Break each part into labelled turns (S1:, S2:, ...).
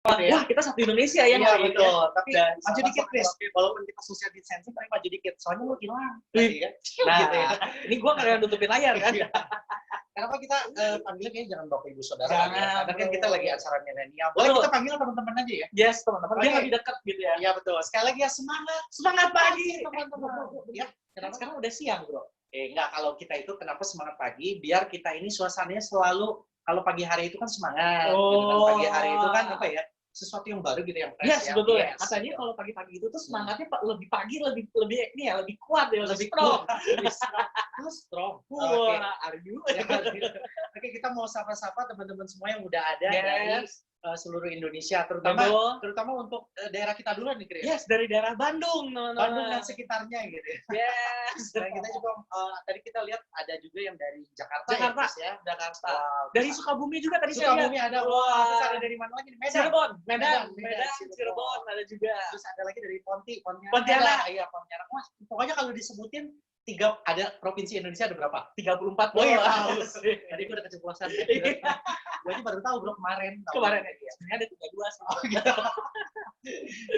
S1: gitu ya.
S2: Wah, kita satu Indonesia ya.
S1: Iya, betul. Tapi
S2: Dan
S1: maju dikit, Chris. Walaupun kita social distancing, tapi maju dikit. Soalnya lu hilang. Nah,
S2: gitu ya. Ini gua nggak nutupin layar kan.
S1: Kenapa kita panggilnya kayaknya jangan Bapak Ibu Saudara
S2: Jangan,
S1: ya. Karena kan kita lagi acara milenial. Boleh
S2: Betul.
S1: kita panggil teman-teman aja ya?
S2: Yes, teman-teman. Dia
S1: Oke.
S2: lebih dekat gitu ya.
S1: Iya, betul. Sekali lagi ya, semangat.
S2: Semangat pagi,
S1: Teman-teman. Ya,
S2: Kenapa sekarang udah siang, Bro?
S1: enggak, kalau kita itu kenapa semangat pagi? Biar kita ini suasananya selalu, kalau pagi hari itu kan semangat. Gitu kan. Pagi hari itu kan apa ya? Sesuatu yang baru gitu, yang fresh.
S2: Yes,
S1: ya.
S2: betul ya.
S1: Yes.
S2: Katanya kalau pagi-pagi itu tuh semangatnya lebih pagi, lebih ini ya, lebih kuat ya,
S1: lebih
S2: strong.
S1: strong.
S2: Wah,
S1: Oke.
S2: are you?
S1: Oke, kita mau sapa-sapa teman-teman semua yang udah ada dari
S2: Yes.
S1: seluruh Indonesia,
S2: Betul.
S1: terutama untuk daerah kita dulu nih, Chris.
S2: Yes, dari daerah Bandung, teman-teman.
S1: Bandung dan sekitarnya gitu.
S2: Yes.
S1: Dan kita juga tadi kita lihat ada juga yang dari Jakarta.
S2: Jakarta.
S1: Ya, Chris, ya.
S2: Jakarta.
S1: Wow,
S2: Dari Sukabumi juga tadi saya lihat.
S1: Sukabumi ada. Wah, terus ada dari mana lagi nih? Medan.
S2: Cirebon,
S1: Medan,
S2: Cirebon ada juga.
S1: Terus ada lagi dari
S2: Pontianak.
S1: Iya, Pontianak. Wah, pokoknya kalau disebutin ada provinsi Indonesia ada berapa?
S2: 34.
S1: Oh iya,
S2: Wah.
S1: tadi gue udah keceplosan. Gue aja baru tahu bro kemarin.
S2: Kemarin ya. Sebenarnya ada 32 sih.
S1: Oh gitu.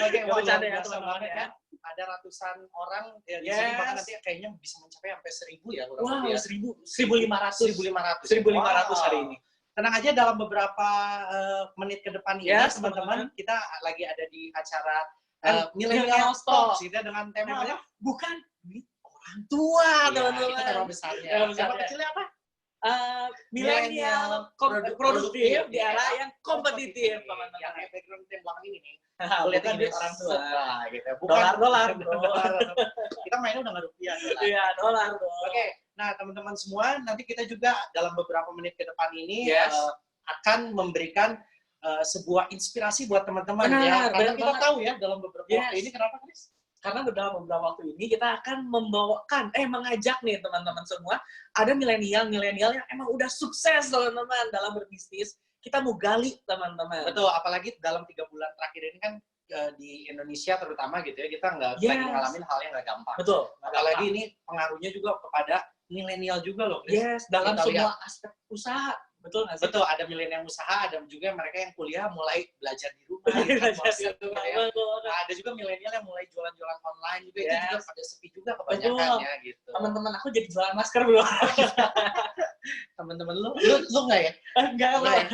S1: Oke,
S2: Nggak bercanda ya,
S1: biasa
S2: teman-teman,
S1: banget
S2: ya.
S1: ya. Ada ratusan orang ya di
S2: Yes.
S1: sini, bahkan nanti kayaknya bisa mencapai sampai 1.000 ya kurang
S2: Wow,
S1: lebih ya.
S2: 1.500.
S1: 1.500
S2: hari ini.
S1: Tenang aja, dalam beberapa menit ke depan ini
S2: Yes,
S1: teman-teman, kita lagi ada di acara
S2: Millennial
S1: Millennial Talks
S2: Talks.
S1: gitu ya, dengan tema
S2: Temanya
S1: apa?
S2: bukan duit orang tua,
S1: Iya,
S2: teman-teman.
S1: itu tema besarnya.
S2: Tema besarnya.
S1: Tema kecilnya apa?
S2: Milenial
S1: Produktif
S2: produktif di
S1: ya.
S2: era yang kompetitif,
S1: Yang
S2: teman-teman.
S1: kayak background yang belakang ini nih.
S2: Bukan
S1: Lihat
S2: duit orang tua.
S1: Nah, gitu.
S2: Dolar.
S1: Kita mainnya udah nggak rupiah. Dolar.
S2: Iya, dolar dong.
S1: Oke, nah teman-teman semua, nanti kita juga dalam beberapa menit ke depan ini
S2: Yes.
S1: akan memberikan sebuah inspirasi buat teman-teman
S2: Benar,
S1: ya. Karena
S2: benar
S1: kita
S2: banget.
S1: tahu ya dalam beberapa
S2: Yes.
S1: waktu ini, kenapa Chris?
S2: Karena dalam beberapa waktu ini kita akan mengajak nih teman-teman semua, ada milenial yang emang udah sukses teman-teman dalam berbisnis. Kita mau gali teman-teman.
S1: Betul, apalagi dalam 3 bulan terakhir ini kan di Indonesia terutama gitu ya, kita nggak
S2: Yes.
S1: lagi ngalamin hal yang nggak gampang.
S2: Betul.
S1: Apalagi ini pengaruhnya juga kepada milenial juga loh, Chris.
S2: Yes, dalam
S1: Kita
S2: semua aspek usaha. Betul nggak sih?
S1: Betul, ada milenial usaha, ada juga mereka yang kuliah mulai belajar di rumah.
S2: Belajar di rumah,
S1: ya.
S2: betul.
S1: Nah, ada juga milenial yang mulai jualan-jualan online juga,
S2: Yes.
S1: itu juga pada sepi juga kebanyakan ya gitu.
S2: Teman-teman aku jadi jualan masker bro.
S1: Teman-teman lu nggak ya?
S2: Enggak
S1: Lu
S2: lah.
S1: ya?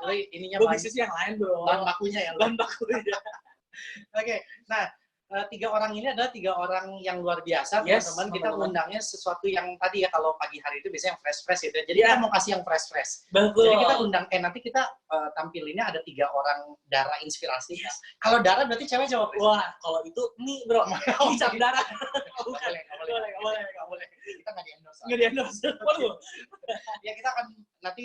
S1: Lu ininya
S2: Gue
S1: bahan
S2: bisnis yang lain bro.
S1: bakunya ya. Lu.
S2: Bahan bakunya.
S1: Oke, nah 3 orang ini adalah 3 orang yang luar biasa,
S2: Yes,
S1: teman-teman. Kita
S2: teman-teman.
S1: undangnya sesuatu yang tadi ya, kalau pagi hari itu biasanya yang fresh-fresh gitu. Jadi
S2: Yeah.
S1: kita mau kasih yang fresh-fresh.
S2: Betul.
S1: Jadi kita undang, nanti kita tampilinnya ada 3 orang Dara inspirasi.
S2: Yes.
S1: Kalau Dara berarti cewek cowok?
S2: Wah, kalau itu mie bro. Mie cap darah. Bukan.
S1: Nggak boleh. Kita nggak di-endorse.
S2: Nggak di-endorse. Waduh.
S1: Ya kita akan nanti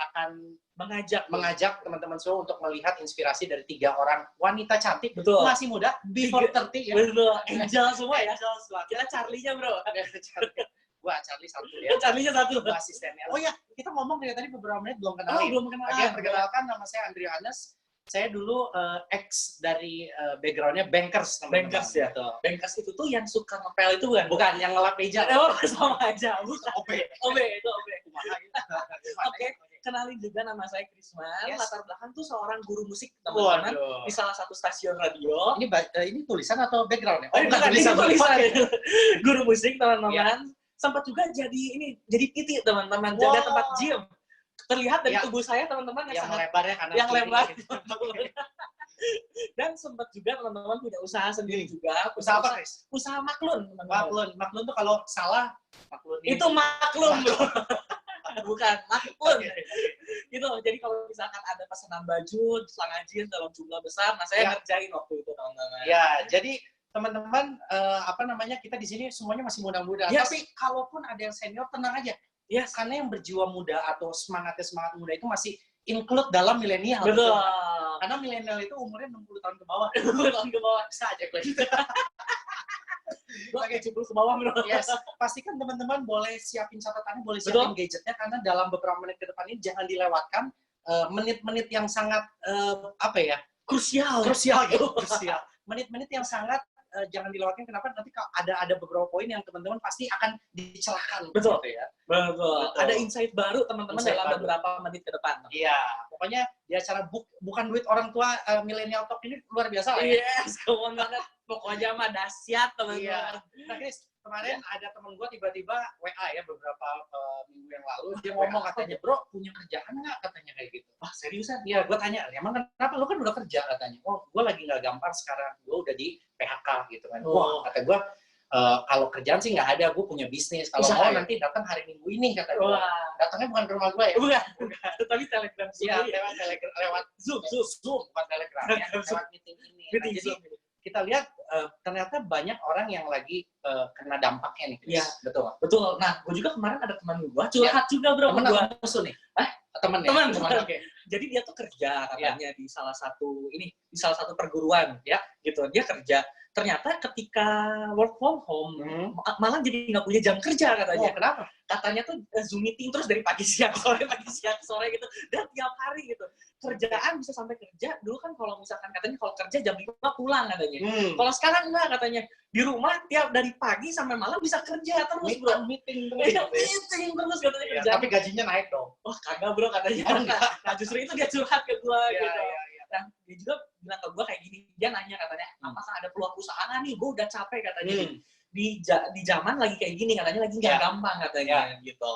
S1: akan
S2: Mengajak.
S1: teman-teman semua untuk melihat inspirasi dari 3 orang wanita cantik,
S2: Betul.
S1: masih muda, before 30 ya.
S2: Betul. Angel semua ya.
S1: Angel semua.
S2: Kita Charlie-nya bro.
S1: Wah, Charlie satu ya.
S2: Charlie-nya satu.
S1: Gua asistennya. Oh ya, kita ngomong dari tadi beberapa menit belum
S2: Oh,
S1: kenalin.
S2: belum kenal.
S1: Oke, perkenalkan, nama saya Andrianus. Saya dulu ex dari backgroundnya bankers. teman-teman.
S2: Bankers ya?
S1: Gitu.
S2: Bankers itu tuh yang suka ngepel itu kan?
S1: Bukan, yang ngelap meja.
S2: Oh, sama aja. Bukan.
S1: OP.
S2: Itu OB.
S1: Kumaha gitu.
S2: Oke. Kenalin juga nama saya Krisman.
S1: Yes.
S2: Latar belakang tuh seorang guru musik teman-teman
S1: Waduh.
S2: di salah satu stasiun radio.
S1: Ini tulisan atau background ya?
S2: Bukan, ini tulisan. Guru musik teman-teman.
S1: Iya.
S2: Sempat juga jadi PT teman-teman,
S1: Wow.
S2: jaga tempat gym. Terlihat dari
S1: Ya.
S2: tubuh saya teman-teman
S1: Yang
S2: sangat
S1: lebar ya, kanan
S2: yang
S1: kiri
S2: lebar.
S1: gitu.
S2: Dan sempat juga teman-teman punya usaha sendiri juga.
S1: Usaha apa, Chris?
S2: Usaha maklun. teman-teman.
S1: Maklun tuh kalau salah maklun
S2: Itu maklum bro. Bukan maklun. Gitu. Jadi kalau misalkan ada pesanan baju, celana jeans dalam jumlah besar, nah saya
S1: Ya.
S2: ngerjain waktu itu teman-teman.
S1: Ya, jadi teman-teman kita di sini semuanya masih muda-muda.
S2: Yes.
S1: Tapi kalaupun ada yang senior, tenang aja.
S2: Yes.
S1: Karena yang berjiwa muda atau semangat muda itu masih include dalam milenial.
S2: Betul.
S1: Karena milenial itu umurnya 60 tahun ke bawah.
S2: 60 tahun ke bawah.
S1: Bisa aja gue.
S2: Oke, 70 ke bawah bro.
S1: Yes, pastikan teman-teman boleh siapin catatannya, boleh siapin gadgetnya, karena dalam beberapa menit ke depan ini jangan dilewatkan menit-menit yang sangat
S2: Krusial.
S1: krusial gitu. Krusial. Menit-menit yang sangat jangan dilewatkan. Kenapa? Nanti kalau ada beberapa poin yang teman-teman pasti akan dicelahkan.
S2: Betul.
S1: Gitu ya.
S2: Betul. Ada insight baru teman-teman dalam beberapa menit ke depan.
S1: Iya, pokoknya di acara bukan duit orang tua milenial talk ini luar biasa lah ya.
S2: Yes, keren banget. Pokoknya mah dahsyat teman-teman.
S1: Iya. Nah, Chris, kemarin ada temen gue tiba-tiba WA ya beberapa minggu yang lalu, dia ngomong katanya, bro punya kerjaan nggak, katanya kayak gitu.
S2: Wah, seriusan?
S1: Iya, gue tanya, emang kenapa, lu kan udah kerja, katanya. Oh, gue lagi nggak gampang sekarang, gue udah di PHK gitu kan. Wah, kata gue, kalau kerjaan sih nggak ada, gue punya bisnis, kalau mau nanti datang hari Minggu ini, kata gue. Datangnya bukan ke rumah gue ya?
S2: Bukan, tapi Telegram.
S1: Iya, lewat Zoom, bukan Telegram, ya, lewat meeting ini. Nah, jadi kita lihat ternyata banyak orang yang lagi kena dampaknya nih.
S2: Iya,
S1: betul.
S2: Nah, gue juga kemarin ada teman gue curhat juga bro.
S1: Temen atau musuh nih? Temen.
S2: Oke. Jadi dia tuh kerja katanya di salah satu perguruan ya, gitu. Dia kerja. Ternyata ketika work from home malah jadi nggak punya jam kerja katanya.
S1: Oh, kenapa?
S2: Katanya tuh Zoom meeting terus dari pagi siang sore gitu, dan tiap hari gitu. Kerjaan bisa sampai kerja. Dulu kan kalau misalkan katanya kalau kerja jam 5 pulang katanya. Kalau sekarang enggak katanya. Di rumah tiap dari pagi sampai malam bisa kerja terus bro.
S1: Meeting terus
S2: katanya kerja.
S1: Tapi gajinya naik dong.
S2: Wah kagak bro katanya. Nah justru itu dia curhat ke gue gitu. Dan dia juga bilang ke gue kayak gini, dia nanya katanya, apakah ada peluang usaha nggak nih? Gue udah capek katanya. Di zaman lagi kayak gini katanya lagi nggak gampang katanya gitu.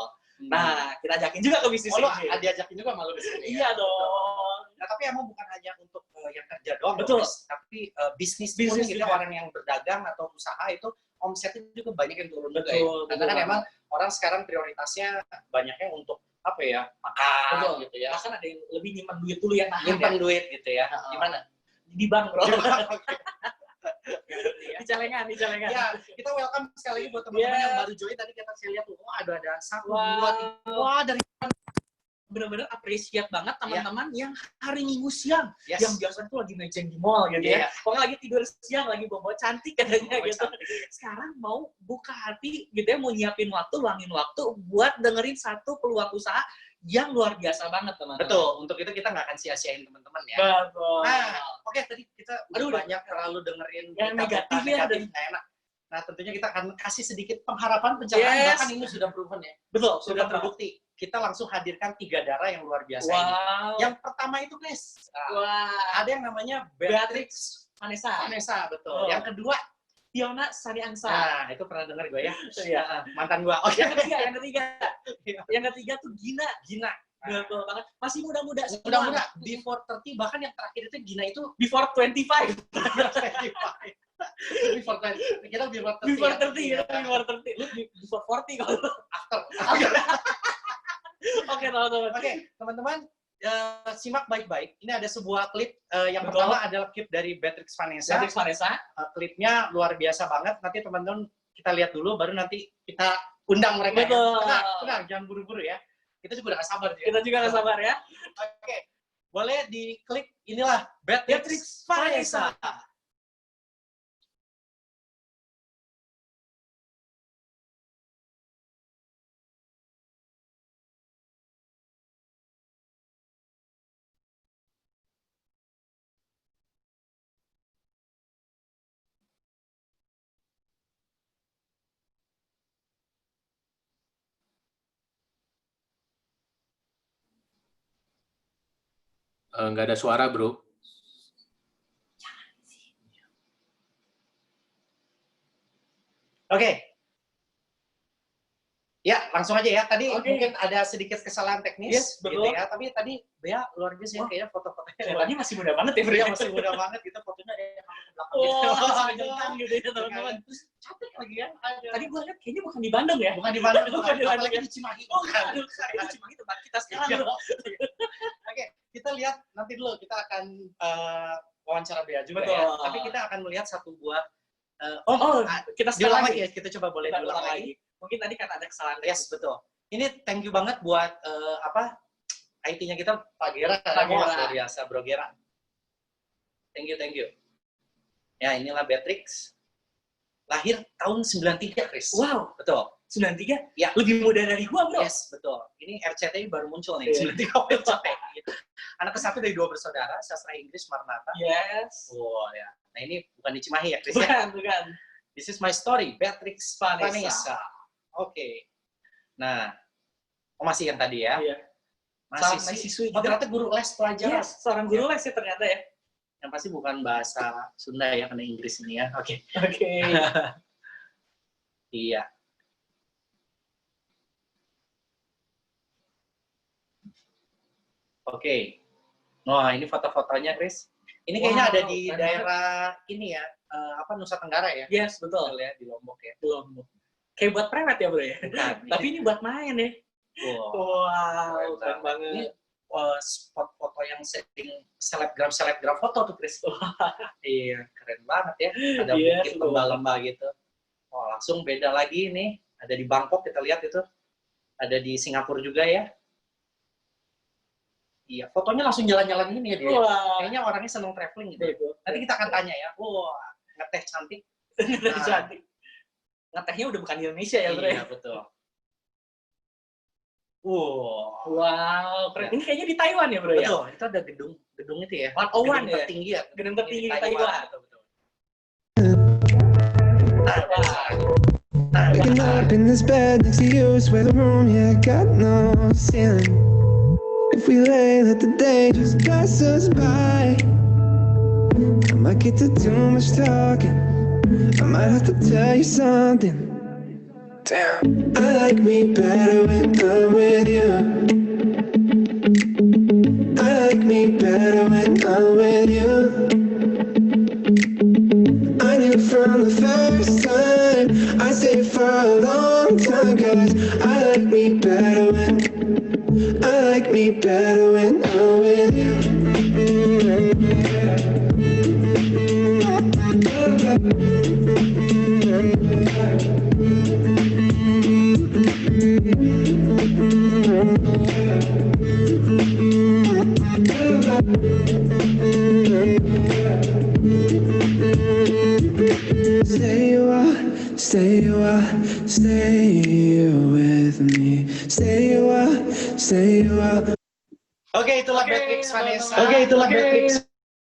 S2: Nah kita ajakin juga ke bisnis ini.
S1: Oh, lo diajakin juga malu di sini.
S2: Iya dong.
S1: Nah, tapi emang bukan hanya untuk yang kerja doang.
S2: Betul.
S1: Tapi bisnis pun gitu, orang yang berdagang atau usaha itu omsetnya juga banyak yang turun juga ya. Karena kan emang orang sekarang prioritasnya banyaknya untuk apa ya, makan gitu ya.
S2: Bahkan ada yang lebih nyimpan duit dulu ya.
S1: Nyimpan duit gitu ya. Gimana?
S2: Di bank bro.
S1: Ya.
S2: Di celengan.
S1: Ya, kita welcome sekali lagi buat teman-teman yang baru join. Tadi saya lihat tuh, ada 1, 2, 3. Wah, dari
S2: benar-benar appreciate banget teman-teman yang hari Minggu siang, yang biasanya tuh lagi mejeng di mall gitu ya. Pokoknya lagi tidur siang, lagi bawa cantik katanya gitu. Sekarang mau buka hati gitu ya, mau nyiapin waktu, luangin waktu buat dengerin satu peluang usaha yang luar biasa banget teman-teman.
S1: Betul, untuk itu kita nggak akan sia-siain teman-teman ya.
S2: Betul.
S1: Nah, oke, tadi kita banyak terlalu dengerin
S2: yang negatif ya,
S1: nggak enak. Nah, tentunya kita akan kasih sedikit pengharapan, pencerahan, bahkan ini sudah proven ya.
S2: Betul,
S1: sudah terbukti. Kita langsung hadirkan 3 darah yang luar biasa ini. Yang pertama itu, Chris. Ada yang namanya Beatrix Vanessa, betul. Yang kedua,
S2: Fiona Sariangsa.
S1: Nah, itu pernah dengar gue ya. Mantan gue. Oh,
S2: yang ketiga tuh Gina. Betul banget. Masih muda-muda.
S1: Muda-muda. Before 30, bahkan yang terakhir itu Gina itu
S2: before 25.
S1: Before 30. Kita before 30.
S2: Before 30. Lu before 40 kalau
S1: after.
S2: Oke, teman-teman.
S1: Oke, teman-teman, simak baik-baik. Ini ada sebuah klip. Yang pertama adalah klip dari Beatrix Vanessa. Klipnya luar biasa banget. Nanti teman-teman kita lihat dulu, baru nanti kita undang mereka. Tenang, jangan buru-buru ya. Kita juga nggak sabar.
S2: Kita juga nggak sabar ya.
S1: Oke, boleh diklik. Inilah Beatrix Vanessa.
S3: Nggak ada suara, bro.
S1: Oke. Ya, langsung aja ya. Tadi mungkin ada sedikit kesalahan teknis, gitu ya. Tapi tadi Bea luar biasa ya, kayaknya foto-fotonya.
S2: Tadi masih muda banget ya, Bea.
S1: Masih muda banget gitu, fotonya ada yang ke belakang
S2: gitu ya, teman-teman.
S1: Terus cantik lagi ya.
S2: Tadi gue lihat kayaknya bukan di Bandung ya.
S1: Bukan di Bandung,
S2: apalagi
S1: di Cimahi.
S2: Itu Cimahi tempat kita sekarang.
S1: Oke, kita lihat nanti dulu. Kita akan wawancara Bea juga ya. Tapi kita akan melihat satu buah
S2: kita
S1: diulang lagi ya. Kita coba boleh diulang lagi.
S2: Mungkin tadi kan ada kesalahan.
S1: Yes, betul. Ini thank you banget buat IT-nya kita, Pak Gera. Luar biasa, Bro Gera. Thank you. Ya, inilah Beatrix. Lahir tahun 93, Chris.
S2: Wow.
S1: Betul.
S2: 93?
S1: Ya.
S2: Lebih muda dari gua, bro.
S1: Yes, betul. Ini RCTI baru muncul nih,
S2: Iya.
S1: 93 RCTI. Anak ke-1 dari 2 bersaudara, sastra Inggris Marnata.
S2: Yes.
S1: Oh ya. Nah ini bukan di Cimahi ya, Chris ya?
S2: Bukan.
S1: This is my story, Beatrix
S2: Vanessa.
S1: Vanessa. Oke. Nah, masih yang tadi ya?
S2: Iya.
S1: Masih
S2: siswi.
S1: Oh, ternyata guru les pelajaran.
S2: Yes, seorang guru les ya ternyata ya.
S1: Yang pasti bukan bahasa Sunda ya, karena Inggris ini ya. Oke.
S2: Oke.
S1: Iya. Oke. Nah, ini foto-fotonya, Chris. Ini kayaknya
S2: Wow,
S1: ada di
S2: keren
S1: daerah ini ya, Nusa Tenggara ya?
S2: Yes, betul.
S1: Betul ya, di Lombok ya.
S2: Belum. Kayak buat private ya, bro ya.
S1: Bukan.
S2: Tapi ini buat main ya. Wow, keren banget.
S1: Ini spot foto yang sering selebgram foto tuh, Chris. Iya, keren banget ya. Ada
S2: Yes,
S1: bukit lembah-lembah gitu. Oh, langsung beda lagi nih. Ada di Bangkok, kita lihat itu. Ada di Singapura juga ya. Iya, fotonya langsung jalan-jalan ini ya dia.
S2: Wah.
S1: Kayaknya orangnya seneng traveling gitu.
S2: Bego.
S1: Nanti kita akan tanya ya. Wah, ngeteh cantik.
S2: Nah. Cantik. Ngetehnya udah bukan di Indonesia ya, bro.
S1: Iya, betul.
S2: Wow, keren.
S1: Ya.
S2: Ini kayaknya di Taiwan ya, bro ya?
S1: Betul, itu ada gedung itu ya.
S2: 101
S1: Gedung
S2: ya?
S1: tertinggi ya.
S2: Gedung tertinggi di Taiwan.
S1: Betul, betul. Nah,
S4: Waking up in this bed next to you, swear the room, yeah, got no ceiling. If we lay, let the day just pass us by. I might get to too much talking. I might have to tell you something. Damn. I like me better when I'm with you. I like me better when I'm with you. I knew from the first time, I stayed for a long time, 'cause I like me better when I'm with you. Stay with me. Stay a while.
S1: Oke, itulah Beatrix Vanessa.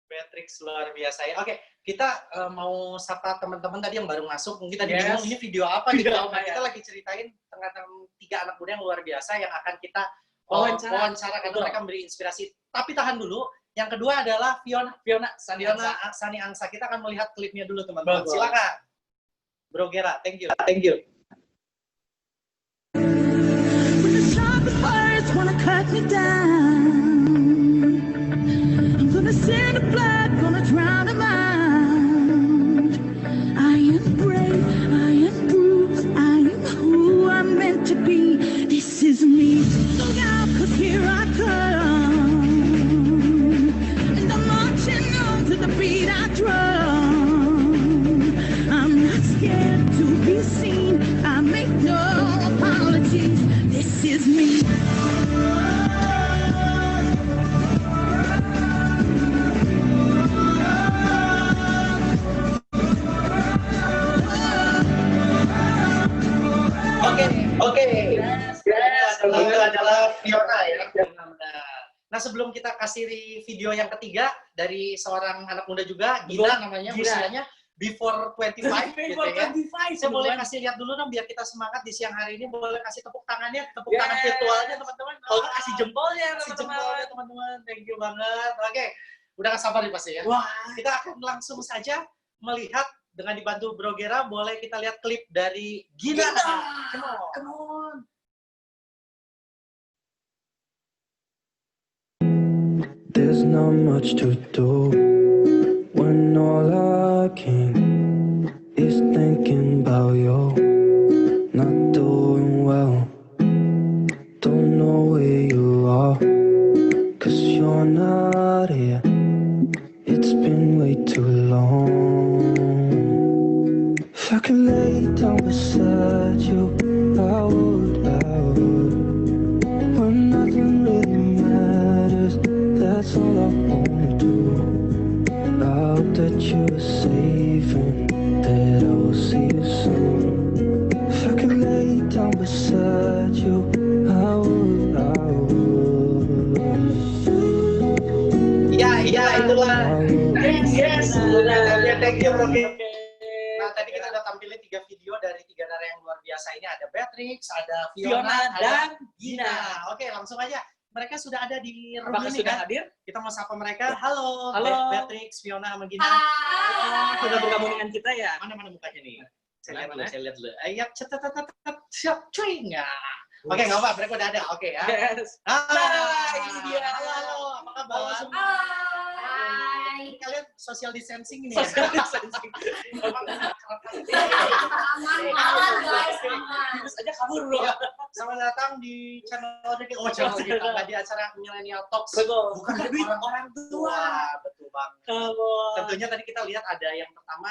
S1: Beatrix luar biasa ya. Oke, kita mau sapa teman-teman tadi yang baru masuk. Mungkin tadi bingung ini video apa nih? Nah, kita lagi ceritain tentang 3 anak muda yang luar biasa yang akan kita wawancara karena mereka memberi inspirasi. Tapi tahan dulu. Yang kedua adalah Fiona Sani Angsa. Kita akan melihat klipnya dulu, teman-teman. Silakan. Bro Gera, thank you.
S5: When the sharpest words wanna cut me down, I'm gonna send a blood, gonna drown them out. I am brave, I am bruised, I am who I'm meant to be. This is me. Look out, 'cause here I come, and I'm marching on to the beat I drum. I'm not scared to be seen. I make no apologies. This is me.
S1: Oke. Itu adalah Fiona ya. Nah, sebelum kita kasih video yang ketiga dari seorang anak muda juga, Gina namanya, usianya before 25 gitu ya. Saya boleh kasih lihat dulu dong biar kita semangat di siang hari ini. Boleh kasih tepuk tangannya, tepuk tangan virtualnya teman-teman.
S2: Kasih jempolnya,
S1: teman-teman. Thank you banget. Oke, udah gak sabar nih pasti ya.
S2: Wah,
S1: Kita akan langsung saja melihat dengan dibantu Bro Gera. Boleh kita lihat klip dari Gina. Come on.
S4: There's not much to do when all I can is thinking about you. Not doing well, don't know where you are, 'cause you're not here. It's been way too long. If I could lay down beside you, I would. When nothing really matters, that's all I wanna do. I hope that you're safe and that I will see you soon. If I could lay
S2: Yes.
S1: Thank you, Bro.
S2: Oke.
S1: Nah, tadi kita udah tampilin 3 video dari 3 narasumber yang luar biasa ini. Ada Beatrix, ada
S2: Fiona
S1: Fiona,
S2: dan
S1: ada
S2: Gina.
S1: Oke, langsung aja. Mereka sudah ada di room
S2: Apakah
S1: ini
S2: sudah
S1: kan?
S2: hadir?
S1: Kita mau sapa mereka. Halo,
S2: Halo.
S1: Beatrix, Fiona, sama Gina.
S2: Sudah bergabung dengan kita ya?
S1: Mana mukanya nih?
S2: Mana?
S1: Saya lihat dulu. Ayo, siap, cuy. Oke, nggak apa, mereka udah ada. Oke ya.
S2: Yes.
S1: Ah,
S2: ini dia.
S1: Halo, apa kabar?
S2: Halo semua.
S1: Ini kalian social distancing ini
S2: Social
S1: ya?
S2: distancing.
S5: Aman guys, aman.
S2: Terus aja kabur bro.
S1: Ya, selamat datang di channel kita, di acara Millennial Talks.
S2: Betul.
S1: Bukan
S2: Duit
S1: orang
S2: orang tua.
S1: Wah, betul banget.
S2: Kamu.
S1: Tentunya tadi kita lihat ada yang pertama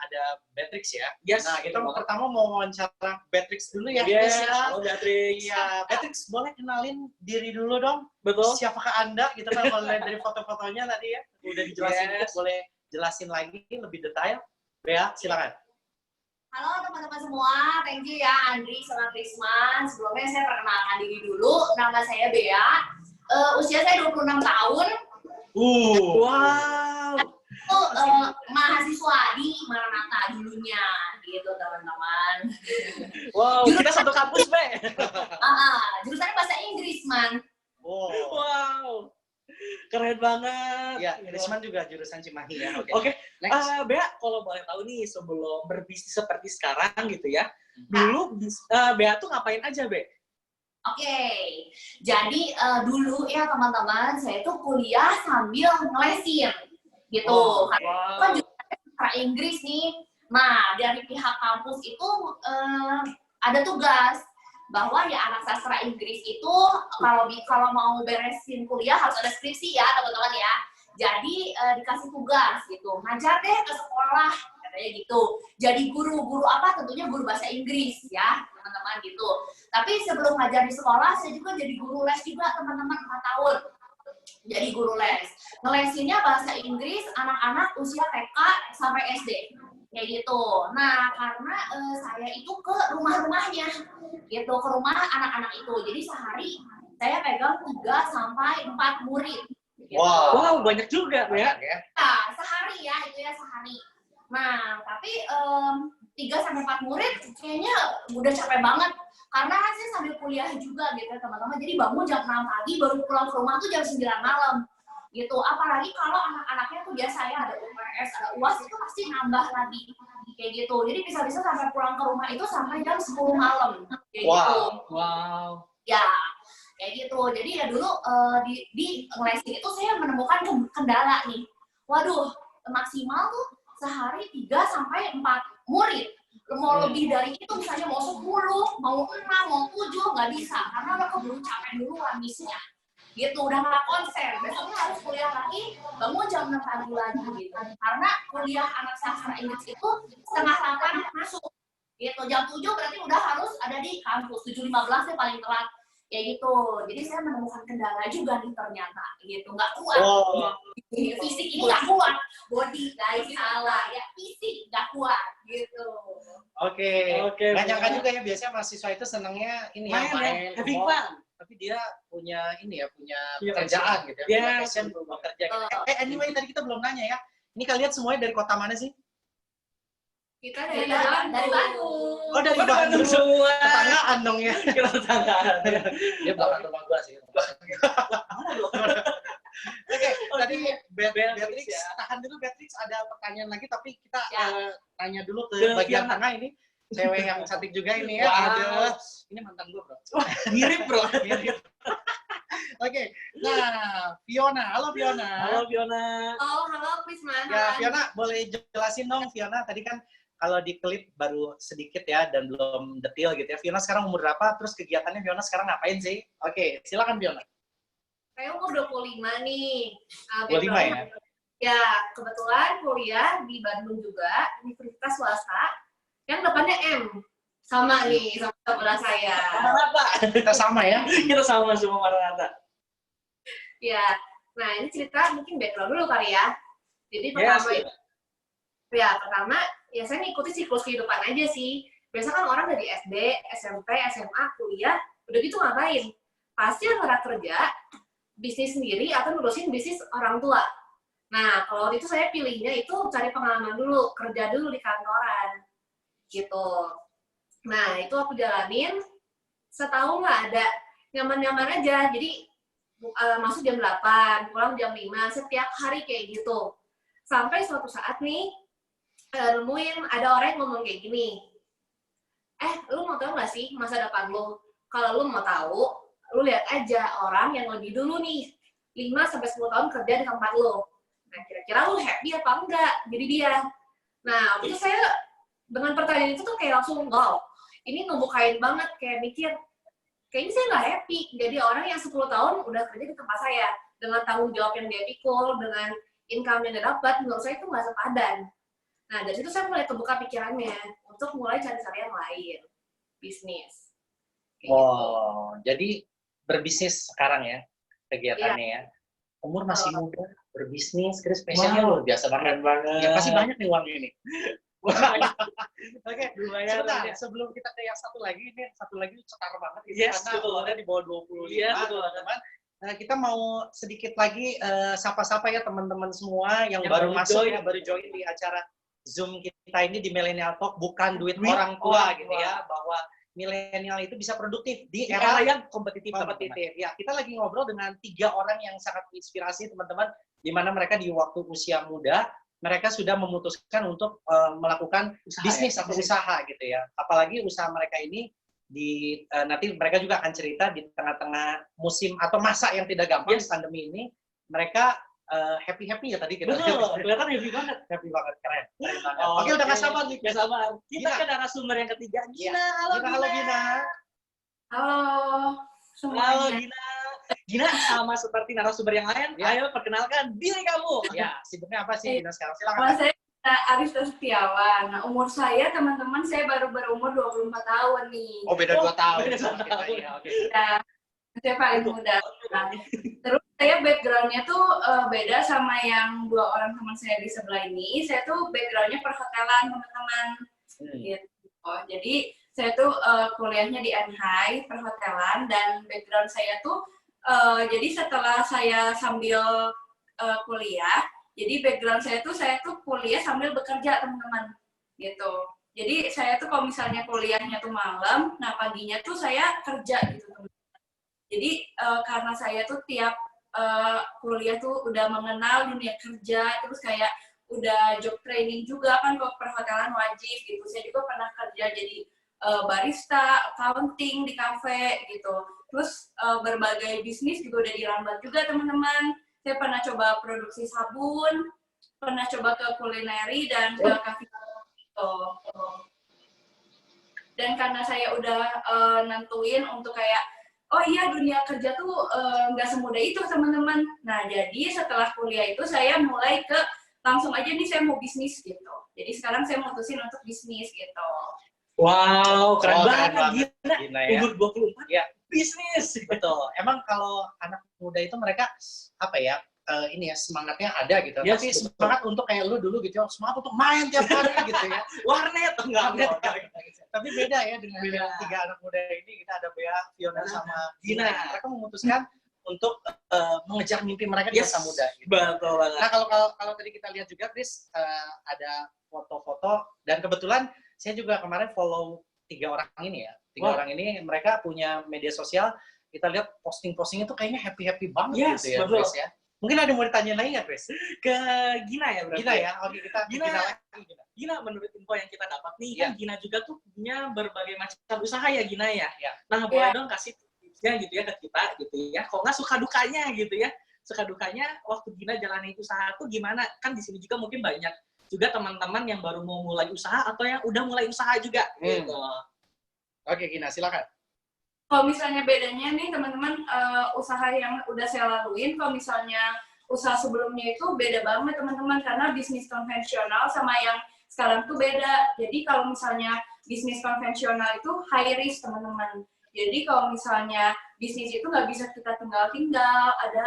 S1: ada Beatrix ya.
S2: Yes.
S1: Nah, kita pertama mau wawancara Beatrix dulu ya.
S2: Yes.
S1: Please, ya.
S2: Halo Beatrix.
S1: Iya, Beatrix boleh kenalin diri dulu dong.
S2: Betul.
S1: Siapakah Anda? Gitu kan kalau lihat dari foto-fotonya tadi ya. Udah dijelasin,
S2: Yes.
S1: boleh jelasin lagi lebih detail. Bea, silakan.
S5: Halo teman-teman semua, thank you ya Andri sama Krisman. Sebelumnya saya perkenalkan diri dulu, nama saya Bea. Usia saya 26 tahun.
S2: Wow.
S5: Itu mahasiswa di Maranatha dulunya, gitu teman-teman.
S2: Wow. Kita satu kampus Be.
S5: Jurusannya bahasa Inggris, man.
S1: Oh.
S2: Wow. Keren banget.
S1: Ya, Krisman juga jurusan Cimahi ya. Oke.
S2: Oke.
S1: Next.
S2: Bea, kalau boleh tahu nih sebelum berbisnis seperti sekarang gitu ya, dulu Bea tuh ngapain aja Be?
S5: Oke, jadi dulu ya teman-teman, saya tuh kuliah sambil ngelesin, gitu.
S1: Oh,
S5: Karena kan juga bahasa Inggris nih. Nah, dari pihak kampus itu ada tugas bahwa ya anak sastra Inggris itu kalau mau beresin kuliah harus ada skripsi ya teman-teman ya. Jadi dikasih tugas gitu, ngajar deh ke sekolah katanya gitu. Jadi guru apa? Tentunya guru bahasa Inggris ya teman-teman gitu. Tapi sebelum ngajar di sekolah saya juga jadi guru les juga teman-teman 4 tahun. Jadi guru les. Ngelesinnya bahasa Inggris anak-anak usia TK sampai SD. Kayak gitu. Nah, karena saya itu ke rumah-rumahnya, gitu, ke rumah anak-anak itu. Jadi sehari saya pegang 3 sampai 4 murid. Gitu.
S2: Wow, banyak juga ya.
S5: Nah, sehari ya, itu ya sehari. Nah, tapi 3 sampai 4 murid kayaknya udah capek banget. Karena kan saya sambil kuliah juga gitu teman-teman. Jadi bangun jam 6 pagi, baru pulang ke rumah tuh jam 9 malam. Gitu, apalagi kalau anak-anaknya tuh biasa ya ada UPS, ada UAS itu pasti nambah lagi kayak gitu. Jadi bisa-bisa sampai pulang ke rumah itu sampai jam 10 malam kayak gitu.
S2: Wow.
S5: Ya, kayak gitu. Jadi ya dulu di ngelesin itu saya menemukan kendala nih. Waduh, maksimal tuh sehari 3 sampai 4 murid. Mau lebih dari itu misalnya mau 10, mau 6, mau 7 nggak bisa karena mereka belum capek duluan misinya. Gitu, udah nggak konsen, besoknya harus kuliah lagi, bangun jam 6 pagi lagi gitu. Karena kuliah anak sastra Inggris itu setengah 8 masuk, gitu. Jam 7 berarti udah harus ada di kampus, 7.15 ya paling telat, kayak gitu. Jadi saya menemukan kendala juga nih ternyata, gitu. Nggak kuat, fisik ini nggak kuat, body guys salah, ya fisik nggak kuat, gitu.
S1: Oke. Nggak nyangka juga ya, biasanya mahasiswa itu senangnya ini ya, main,
S2: having fun.
S1: tapi dia punya ini ya, punya pekerjaan gitu ya, punya passion bekerja gitu. Anyway tadi kita belum nanya ya, ini kalian semuanya dari kota mana sih?
S5: Kita dari Bandung.
S1: Oh, dari Bandung
S2: semua.
S1: Tetanggaan dong ya.
S2: Tetanggaan.
S3: Dia belakang rumah gua sih.
S1: Oke, tadi Beatrix,
S2: Beatrix ya.
S1: tahan dulu Beatrix, ada pertanyaan lagi tapi kita
S5: Ya.
S1: tanya dulu
S2: Ke
S1: ke bagian
S2: Fiona.
S1: tengah ini. Cewek yang cantik juga ini ya.
S2: Wow.
S1: Ada. Ini mantan gue, Bro.
S2: Mirip bro.
S1: Oke. Nah, Fiona. Halo Fiona.
S2: Halo Fiona.
S5: Oh, halo Prisman.
S1: Ya, Fiona, boleh jelasin dong Fiona. Tadi kan kalau di klip baru sedikit ya dan belum detail gitu ya. Fiona sekarang umur berapa? Terus kegiatannya Fiona sekarang ngapain sih? Oke, silakan Fiona.
S6: Saya umur 25 nih.
S1: 25 ya?
S6: Ya, kebetulan kuliah di Bandung juga, Universitas Swasta, yang depannya M. Sama nih, sama sebelah saya.
S2: Maranatha.
S1: Kita sama ya?
S2: Kita sama semua Maranatha.
S6: Ya, nah ini cerita mungkin background dulu kali ya. Jadi pertama, ya saya ngikutin siklus kehidupan aja sih. Biasa kan orang dari SD, SMP, SMA, kuliah, udah gitu ngapain? Pasti antara kerja, bisnis sendiri, atau ngurusin bisnis orang tua. Nah, kalau waktu itu saya pilihnya itu cari pengalaman dulu, kerja dulu di kantoran, gitu. Nah, itu aku jalanin setahun lah, ada nyaman-nyaman aja. Jadi masuk jam 8, pulang jam 5, setiap hari kayak gitu. Sampai suatu saat nih, nemuin ada orang yang ngomong kayak gini, lu mau tahu nggak sih masa depan lu? Kalau lu mau tahu, lu lihat aja orang yang lebih dulu nih, 5-10 tahun kerja di tempat lu. Nah, kira-kira lu happy apa enggak jadi dia? Nah, waktu itu saya dengan pertanyaan itu tuh kayak langsung, wow, ini ngebukain banget, kayak mikir, kayaknya saya nggak happy jadi orang yang 10 tahun udah kerja di tempat saya, dengan tanggung jawab yang dia pikul, dengan income yang dia dapat, menurut saya itu nggak sepadan. Nah, dari situ saya mulai kebuka pikirannya untuk mulai cari-cari yang lain, bisnis.
S1: Oh, jadi berbisnis sekarang ya, kegiatannya ya. Umur masih muda, berbisnis, Chris passionnya luar biasa banget. Ya pasti banyak nih uangnya ini. Oke, sebentar. Sebelum kita ke yang satu lagi, ini satu lagi cetar banget.
S2: Yes,
S1: karena umurnya di bawah 25, teman-teman. Kita mau sedikit lagi sapa-sapa ya teman-teman semua yang baru masuk ya, baru join di acara Zoom kita ini di Millennial Talk, bukan duit orang tua gitu ya, bahwa milenial itu bisa produktif di era yang kompetitif. Ya, kita lagi ngobrol dengan 3 orang yang sangat inspirasi teman-teman, di mana mereka di waktu usia muda mereka sudah memutuskan untuk melakukan bisnis atau usaha gitu ya. Apalagi usaha mereka ini nanti mereka juga akan cerita di tengah-tengah musim atau masa yang tidak gampang pandemi ini, mereka happy ya tadi kita.
S2: Betul, kelihatan happy banget, keren banget.
S1: Oke, udah nggak sabar nih.
S2: Nggak sabar. Kita ke narasumber yang ketiga, Gina. Halo Gina.
S6: Halo semuanya.
S2: Halo Gina. Gina, sama seperti narasumber yang lain, ayo perkenalkan diri kamu.
S1: Ya, sibuknya apa sih Gina sekarang? Silakan.
S6: Nama saya Arista Setiawan. Nah, umur saya teman-teman saya baru berumur 24 tahun nih.
S1: Oh, beda 2 tahun.
S2: Beda 2 tahun.
S1: Oke.
S6: Ya, saya paling muda. Nah, terus saya background-nya tuh beda sama yang 2 orang teman saya di sebelah ini. Saya tuh background-nya perhotelan, teman-teman. Gitu. Jadi saya tuh kuliahnya di Anhai, perhotelan, dan background saya tuh jadi setelah saya sambil kuliah, jadi background saya tuh kuliah sambil bekerja, teman-teman. Gitu. Jadi saya tuh kalau misalnya kuliahnya tuh malam, nah paginya tuh saya kerja gitu, teman-teman. Jadi karena saya tuh tiap kuliah tuh udah mengenal dunia kerja, terus kayak udah job training juga kan, kalau perhotelan wajib gitu. Saya juga pernah kerja jadi barista, accounting di kafe gitu. Terus berbagai bisnis juga udah dirambat juga, teman-teman. Saya pernah coba produksi sabun, pernah coba ke kulineri dan ke kafe gitu. Dan karena saya udah nentuin untuk kayak, oh iya dunia kerja tuh nggak semudah itu, teman-teman. Nah, jadi setelah kuliah itu saya mulai langsung aja nih saya mau bisnis gitu. Jadi sekarang saya mutusin untuk bisnis gitu.
S2: Wow, keren banget.
S1: Gina ya.
S2: Umur 24,
S1: ya.
S2: Bisnis.
S1: Betul. Emang kalau anak muda itu mereka apa ya, ini ya semangatnya ada gitu.
S2: Yes,
S1: tapi semangat untuk kayak lu dulu gitu, semangat untuk main tiap hari gitu ya.
S2: Warnet enggak.
S1: Tapi beda ya dengan 3 anak muda ini, kita ada Bea, Fiona sama Gina. Mereka memutuskan untuk mengejar mimpi mereka di masa muda. Gitu.
S2: Betul banget.
S1: Nah, kalau tadi kita lihat juga, Chris, ada foto-foto, dan kebetulan saya juga kemarin follow 3 orang ini ya. 3 orang ini mereka punya media sosial. Kita lihat posting-postingnya tuh kayaknya happy banget gitu ya,
S2: betul.
S1: Chris ya. Mungkin ada yang mau ditanya lagi nggak, Chris?
S2: Ke Gina ya berarti.
S1: Gina ya. Oke, kita
S2: Gina
S1: lagi.
S2: Gina, menurut info yang kita dapat nih, kan Gina juga tuh punya berbagai macam usaha ya, Gina ya. Nah, boleh dong kasih tipsnya gitu ya ke kita gitu ya. Kok nggak suka dukanya gitu ya. Suka dukanya waktu Gina jalanin usaha tuh gimana? Kan di sini juga mungkin banyak juga teman-teman yang baru mau mulai usaha atau yang udah mulai usaha juga gitu.
S1: Oke, Gina, silakan.
S6: Kalau misalnya bedanya nih teman-teman, usaha yang udah saya laluin, kalau misalnya usaha sebelumnya itu beda banget teman-teman, karena bisnis konvensional sama yang sekarang tuh beda. Jadi kalau misalnya bisnis konvensional itu high risk, teman-teman. Jadi kalau misalnya bisnis itu nggak bisa kita tinggal-tinggal, ada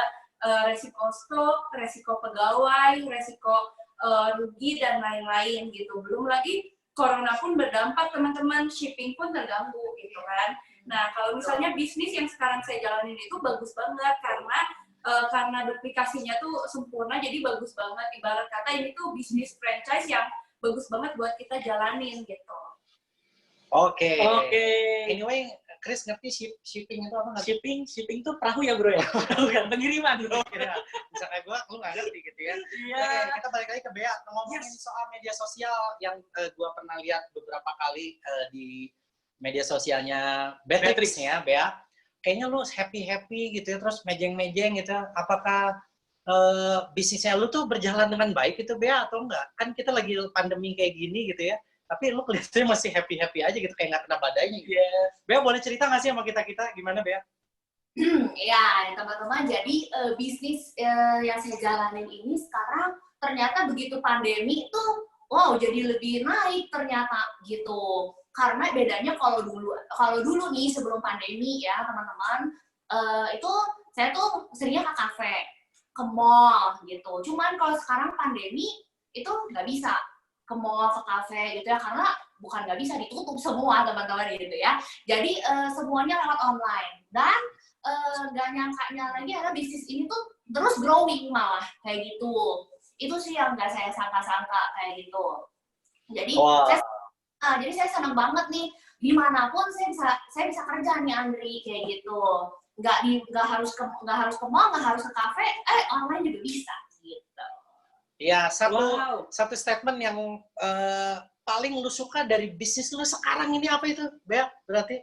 S6: resiko stok, resiko pegawai, resiko rugi, dan lain-lain gitu. Belum lagi corona pun berdampak, teman-teman, shipping pun terganggu gitu kan. Nah, kalau misalnya bisnis yang sekarang saya jalanin itu bagus banget, karena karena duplikasinya tuh sempurna, jadi bagus banget. Ibarat kata ini tuh bisnis franchise yang bagus banget buat kita jalanin gitu.
S1: Oke.
S2: Oke.
S1: Anyway, Chris ngerti shipping itu apa nggak?
S2: Shipping tuh perahu ya bro ya? Bukan pengiriman bro.
S1: Misalnya lu nggak ngerti gitu ya.
S2: Iya.
S1: Oke, kita balik lagi ke Bea, ngomongin soal media sosial yang gue pernah lihat beberapa kali di media sosialnya Beatrix ya, Bea. Kayaknya lu happy gitu ya, terus mejeng-mejeng gitu. Apakah bisnisnya lu tuh berjalan dengan baik gitu, Bea, atau enggak? Kan kita lagi pandemi kayak gini gitu ya, tapi lu kelihatannya masih happy-happy aja gitu, kayak nggak kena badainya gitu.
S2: Yes.
S1: Bea, boleh cerita nggak sih sama kita-kita? Gimana, Bea?
S6: Ya, teman-teman, jadi bisnis yang saya jalanin ini sekarang ternyata begitu pandemi tuh, wow, jadi lebih naik ternyata gitu. Karena bedanya kalau dulu nih sebelum pandemi ya teman-teman, itu saya tuh seringnya ke kafe, ke mall gitu. Cuman kalau sekarang pandemi itu nggak bisa ke mall, ke kafe gitu ya, karena bukan nggak bisa, ditutup semua teman-teman gitu ya. Jadi semuanya lewat online. Dan nggak nyangkanya lagi karena bisnis ini tuh terus growing malah kayak gitu. Itu sih yang nggak saya sangka-sangka kayak gitu. Jadi jadi saya senang banget nih, dimanapun saya bisa kerja nih Andri kayak gitu. Nggak harus ke mall, nggak harus ke kafe, online juga bisa gitu.
S1: Ya, satu statement yang paling lu suka dari bisnis lu sekarang ini apa itu, Bea? Berarti?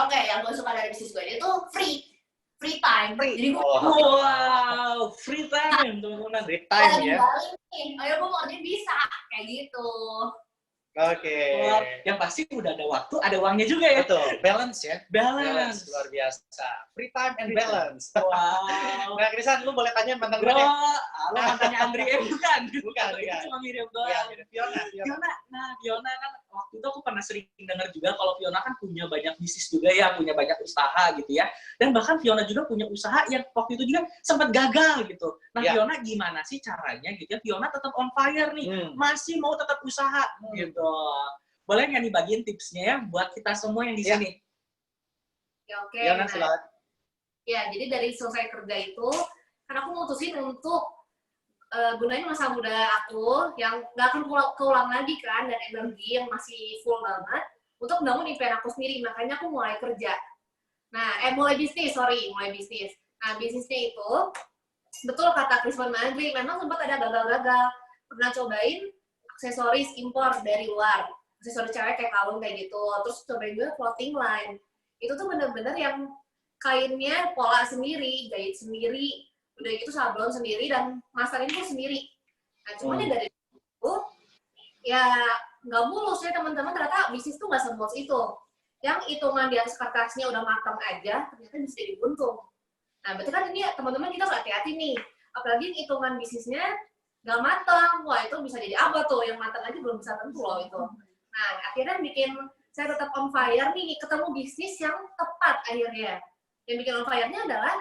S6: Oke, yang gue suka dari bisnis gue itu free time. Jadi gue
S2: free time teman-teman.
S1: Free time ya.
S6: Ayo gue mau bisa kayak gitu.
S1: Oke.
S2: Yang pasti udah ada waktu, ada uangnya juga ya.
S1: Betul, balance ya.
S2: Balance.
S1: Luar biasa. Free time and balance.
S2: Wow.
S1: Nah, Krisan, lu boleh tanya mantan gue.
S2: Halo, mantannya Andri
S1: Bukan.
S2: Cuma Miriam doang.
S1: Iya, Fiona.
S2: Nah, Fiona kan waktu itu aku pernah sering dengar juga kalau Fiona kan punya banyak bisnis juga ya, punya banyak usaha gitu ya. Dan bahkan Fiona juga punya usaha yang waktu itu juga sempat gagal gitu. Nah, Fiona gimana sih caranya gitu ya? Fiona tetap on fire nih, masih mau tetap usaha gitu. Boleh nggak nih bagiin tipsnya ya buat kita semua yang di sini?
S6: Ya, oke.
S1: Fiona, silakan.
S6: Ya, jadi dari selesai kerja itu, kan aku mutusin untuk gunain masa muda aku yang nggak akan keulang lagi kan, dan energi yang masih full banget untuk bangun impian aku sendiri. Makanya aku mulai kerja. Nah, mulai bisnis. Nah, bisnisnya itu, betul kata Krisman Andri, memang sempat ada gagal-gagal. Pernah cobain aksesoris impor dari luar, aksesoris cewek kayak kalung kayak gitu. Terus cobain juga clothing line. Itu tuh bener-bener yang kainnya pola sendiri, jahit sendiri, udah gitu sablon sendiri, dan masarin pun sendiri. Nah, cuman dari itu, ya nggak mulus ya teman-teman, ternyata bisnis tuh nggak semulus itu. Yang hitungan di atas kertasnya udah matang aja, ternyata bisa jadi buntung. Nah, berarti kan ini teman-teman kita harus hati-hati nih. Apalagi hitungan bisnisnya nggak matang, wah itu bisa jadi apa tuh, yang matang aja belum bisa tentu loh itu. Nah, akhirnya bikin saya tetap on fire nih, ketemu bisnis yang tepat akhirnya. Yang bikin on fire-nya adalah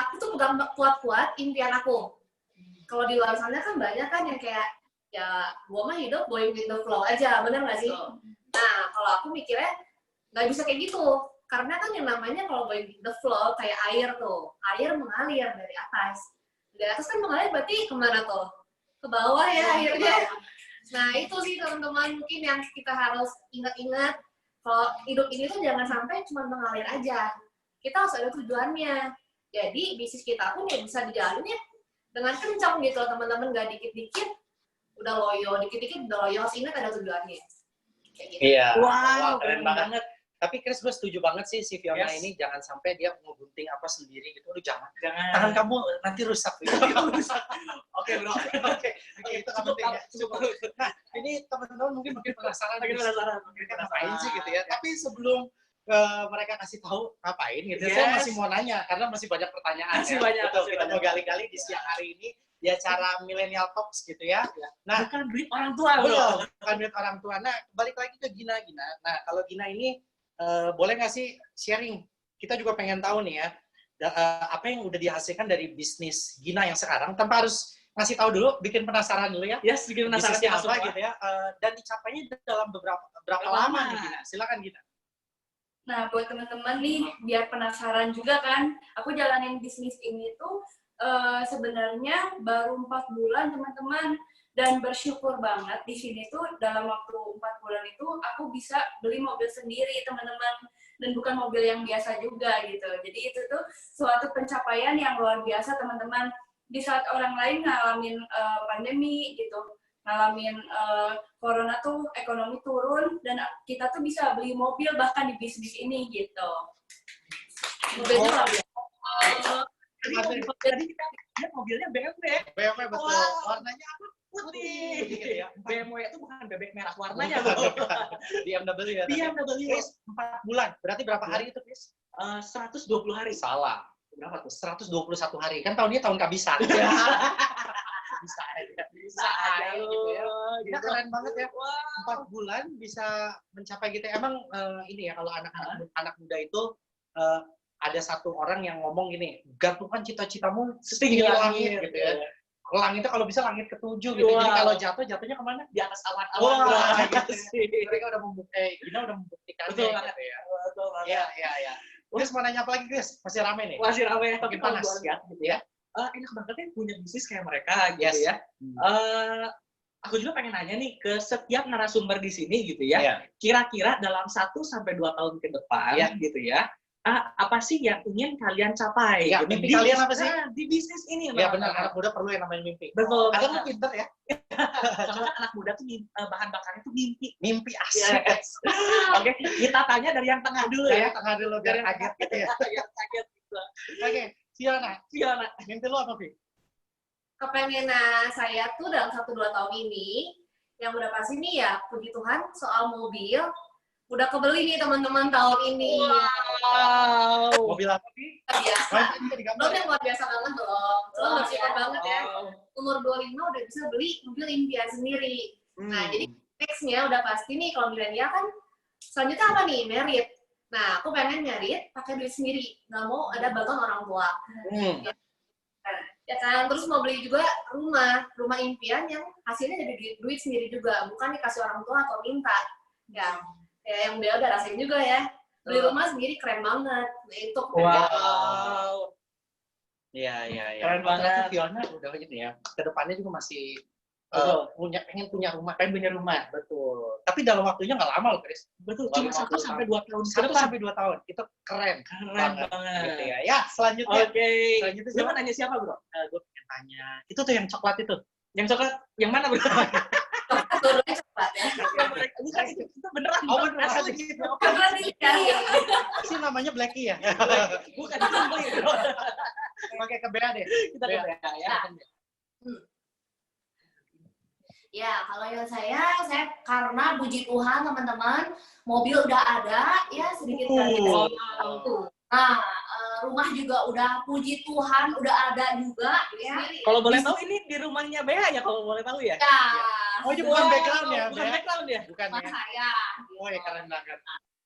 S6: aku tuh pegang kuat-kuat impian aku. Kalau di luar sana kan banyak kan yang kayak, ya gue mah hidup going with the flow aja, bener nggak sih? Nah, kalau aku mikirnya nggak bisa kayak gitu. Karena kan yang namanya kalau going with the flow kayak air tuh, air mengalir dari atas. Dari atas kan mengalir berarti kemana tuh? Ke bawah ya akhirnya. Nah, itu sih teman-teman mungkin yang kita harus ingat-ingat. Kalau hidup ini tuh jangan sampai cuma mengalir aja. Kita harus ada tujuannya. Jadi bisnis kita pun ya bisa dijalanin dengan kencang gitu teman-teman, nggak dikit-dikit udah loyo, dikit-dikit udah loyo, harus ingat ada tujuannya. Kayak gitu.
S1: Iya.
S2: Wow,
S1: keren banget. Tapi Chris, gue setuju banget sih si Fiona ini, jangan sampai dia ngegunting apa sendiri gitu. Lu jangan. Tangan kamu nanti rusak. Oke bro. Oke. Itu penting ya. Nah, ini teman-teman mungkin penasaran. Mereka ngapain sih gitu ya. Tapi sebelum mereka kasih tahu ngapain gitu, saya masih mau nanya karena masih banyak pertanyaan.
S2: Masih banyak.
S1: Kita mau gali-gali di siang hari ini di acara Millennial Talks gitu ya. Nah,
S2: bukan duit orang tua bro.
S1: Bukan duit orang tua. Nah, balik lagi ke Gina. Nah, kalau Gina ini boleh nggak sih sharing? Kita juga pengen tahu nih ya, apa yang udah dihasilkan dari bisnis Gina yang sekarang, tanpa harus ngasih tahu dulu, bikin penasaran dulu ya.
S2: Yes, bikin penasaran
S1: bisnisnya apa gitu ya. Dan dicapainya dalam berapa lama nih Gina? Silakan Gina.
S6: Nah, buat teman-teman nih, biar penasaran juga kan, aku jalanin bisnis ini tuh sebenarnya baru 4 bulan, teman-teman. Dan bersyukur banget di sini tuh dalam waktu 4 bulan itu aku bisa beli mobil sendiri, teman-teman. Dan bukan mobil yang biasa juga gitu. Jadi itu tuh suatu pencapaian yang luar biasa, teman-teman. Di saat orang lain ngalamin pandemi gitu, ngalamin corona tuh ekonomi turun, dan kita tuh bisa beli mobil bahkan di bisnis ini gitu. Mobilnya luar biasa.
S2: Tadi kita lihat mobilnya BMW.
S1: BMW betul.
S2: Wow.
S1: Warnanya apa?
S2: Putih.
S1: Gitu ya.
S2: BMW itu bukan bebek merah warnanya loh.
S1: BMW ya.
S2: BMW.
S1: Chris, 4 bulan. Berarti berapa hari itu, Chris?
S2: 120 hari.
S1: Salah. Berapa tuh? 121 hari. Kan tahunnya tahun kehabisan.
S2: Ya.
S1: Bisa aja.
S2: Bisa aja
S1: gitu ya.
S2: loh.
S1: Kita keren banget ya.
S2: Wow.
S1: 4 bulan bisa mencapai gitu. Emang ini ya, kalau anak muda itu ada satu orang yang ngomong gini, gantungkan cita-citamu setinggi langit gitu ya. Langitnya kalau bisa langit ke-7 gitu.
S2: Wow.
S1: Jadi kalau jatuhnya kemana?
S2: Di atas awan-awan.
S1: Wah,
S2: gitu.
S1: Mereka udah membuktikannya
S2: Betul
S1: gitu
S2: banget.
S1: ya.
S2: Betul banget.
S1: Iya. Chris mau nanya apa lagi, Chris? Masih rame nih?
S2: Masih ramai ya, tapi
S1: Makin
S2: kalau
S1: panas.
S2: gue lihat gitu ya, enak banget ya punya bisnis kayak mereka gitu
S1: Yes.
S2: ya. Aku juga pengen nanya nih ke setiap narasumber di sini gitu ya.
S1: Iya.
S2: Kira-kira dalam 1-2 tahun ke depan
S1: Iya.
S2: gitu ya, apa sih yang ingin kalian capai?
S1: Iya,
S2: gitu,
S1: mimpi
S2: di
S1: kalian
S2: bisnis-
S1: apa sih?
S2: Di bisnis ini.
S1: Ya benar, anak muda perlu yang namanya mimpi.
S2: Betul.
S1: Karena lu pinter ya.
S2: Karena anak muda tuh bahan bakarnya tuh mimpi.
S1: Mimpi asik.
S2: Yes. Oke, kita tanya dari yang tengah dulu
S1: Dari
S2: ya.
S1: yang tengah dulu biar kaget gitu ya.
S2: Yang kaget gitu.
S1: Oke, Fiona, mimpi lu apa, Fi?
S6: Kepengenan saya tuh dalam 1-2 tahun ini, yang udah pasti nih ya, puji Tuhan soal mobil, udah kebeli nih teman-teman tahun ini.
S2: Wow.
S1: Mobil apa, Fi?
S6: Luar biasa.
S1: Bisa digambar
S6: Belum
S1: ya?
S6: yang luar biasa banget belum. Cuma bersyukur banget ya. Umur 25 udah bisa beli mobil impian sendiri. Nah, jadi next-nya udah pasti nih, kalau milenial kan, selanjutnya apa nih? Merit. Nah, aku pengen merit pakai duit sendiri. Nggak mau ada bantuan orang tua. Ya kan, terus mau beli juga rumah impian yang hasilnya jadi duit sendiri juga, bukan dikasih orang tua atau minta. Ya, kayak yang dia udah rasain juga ya. Beli rumah sendiri keren banget. Nah, itu
S2: Wow.
S1: Iya.
S2: Keren
S1: Oh, ternyata
S2: banget.
S1: Fiona udah gini ya. Kedepannya juga masih
S2: Betul.
S1: pengen punya rumah.
S2: Pengen punya rumah.
S1: Betul. Tapi dalam waktunya nggak lama loh, Chris.
S2: Betul,
S1: Baru
S2: cuma 1-2 tahun ke
S1: 1
S2: depan.
S1: sampai 2 tahun. Itu keren.
S2: Keren
S1: banget.
S2: banget.
S1: Gitu ya. Ya, selanjutnya.
S2: Oke.
S1: Selanjutnya
S2: Lu
S1: siapa?
S2: mau nanya siapa, Bro?
S1: Gue pengen tanya. Itu tuh yang coklat itu.
S2: Yang coklat, yang mana, Bro?
S6: dua-duanya cepat ya.
S2: Bukan, itu beneran.
S1: Oh, beneran.
S2: Asli gitu.
S6: Karena nih ya.
S1: Sih namanya Blacky ya.
S2: Bukan, itu beli, Bro.
S1: Oke, ke Bea deh.
S2: Kita ke Bea ya.
S6: Ya, kalau yang saya karena puji Tuhan teman-teman, mobil udah ada, ya sedikit kali itu. Nah, rumah juga udah puji Tuhan udah ada juga, ya.
S2: Kalau boleh tahu ini di rumahnya Bea ya, kalau boleh tahu ya?
S6: Ya,
S1: Oh, ini bukan background ya,
S2: Bukan
S1: Bea?
S2: background ya?
S1: Bukan
S6: rumah
S1: ya.
S6: saya.
S1: Oh, ya keren banget.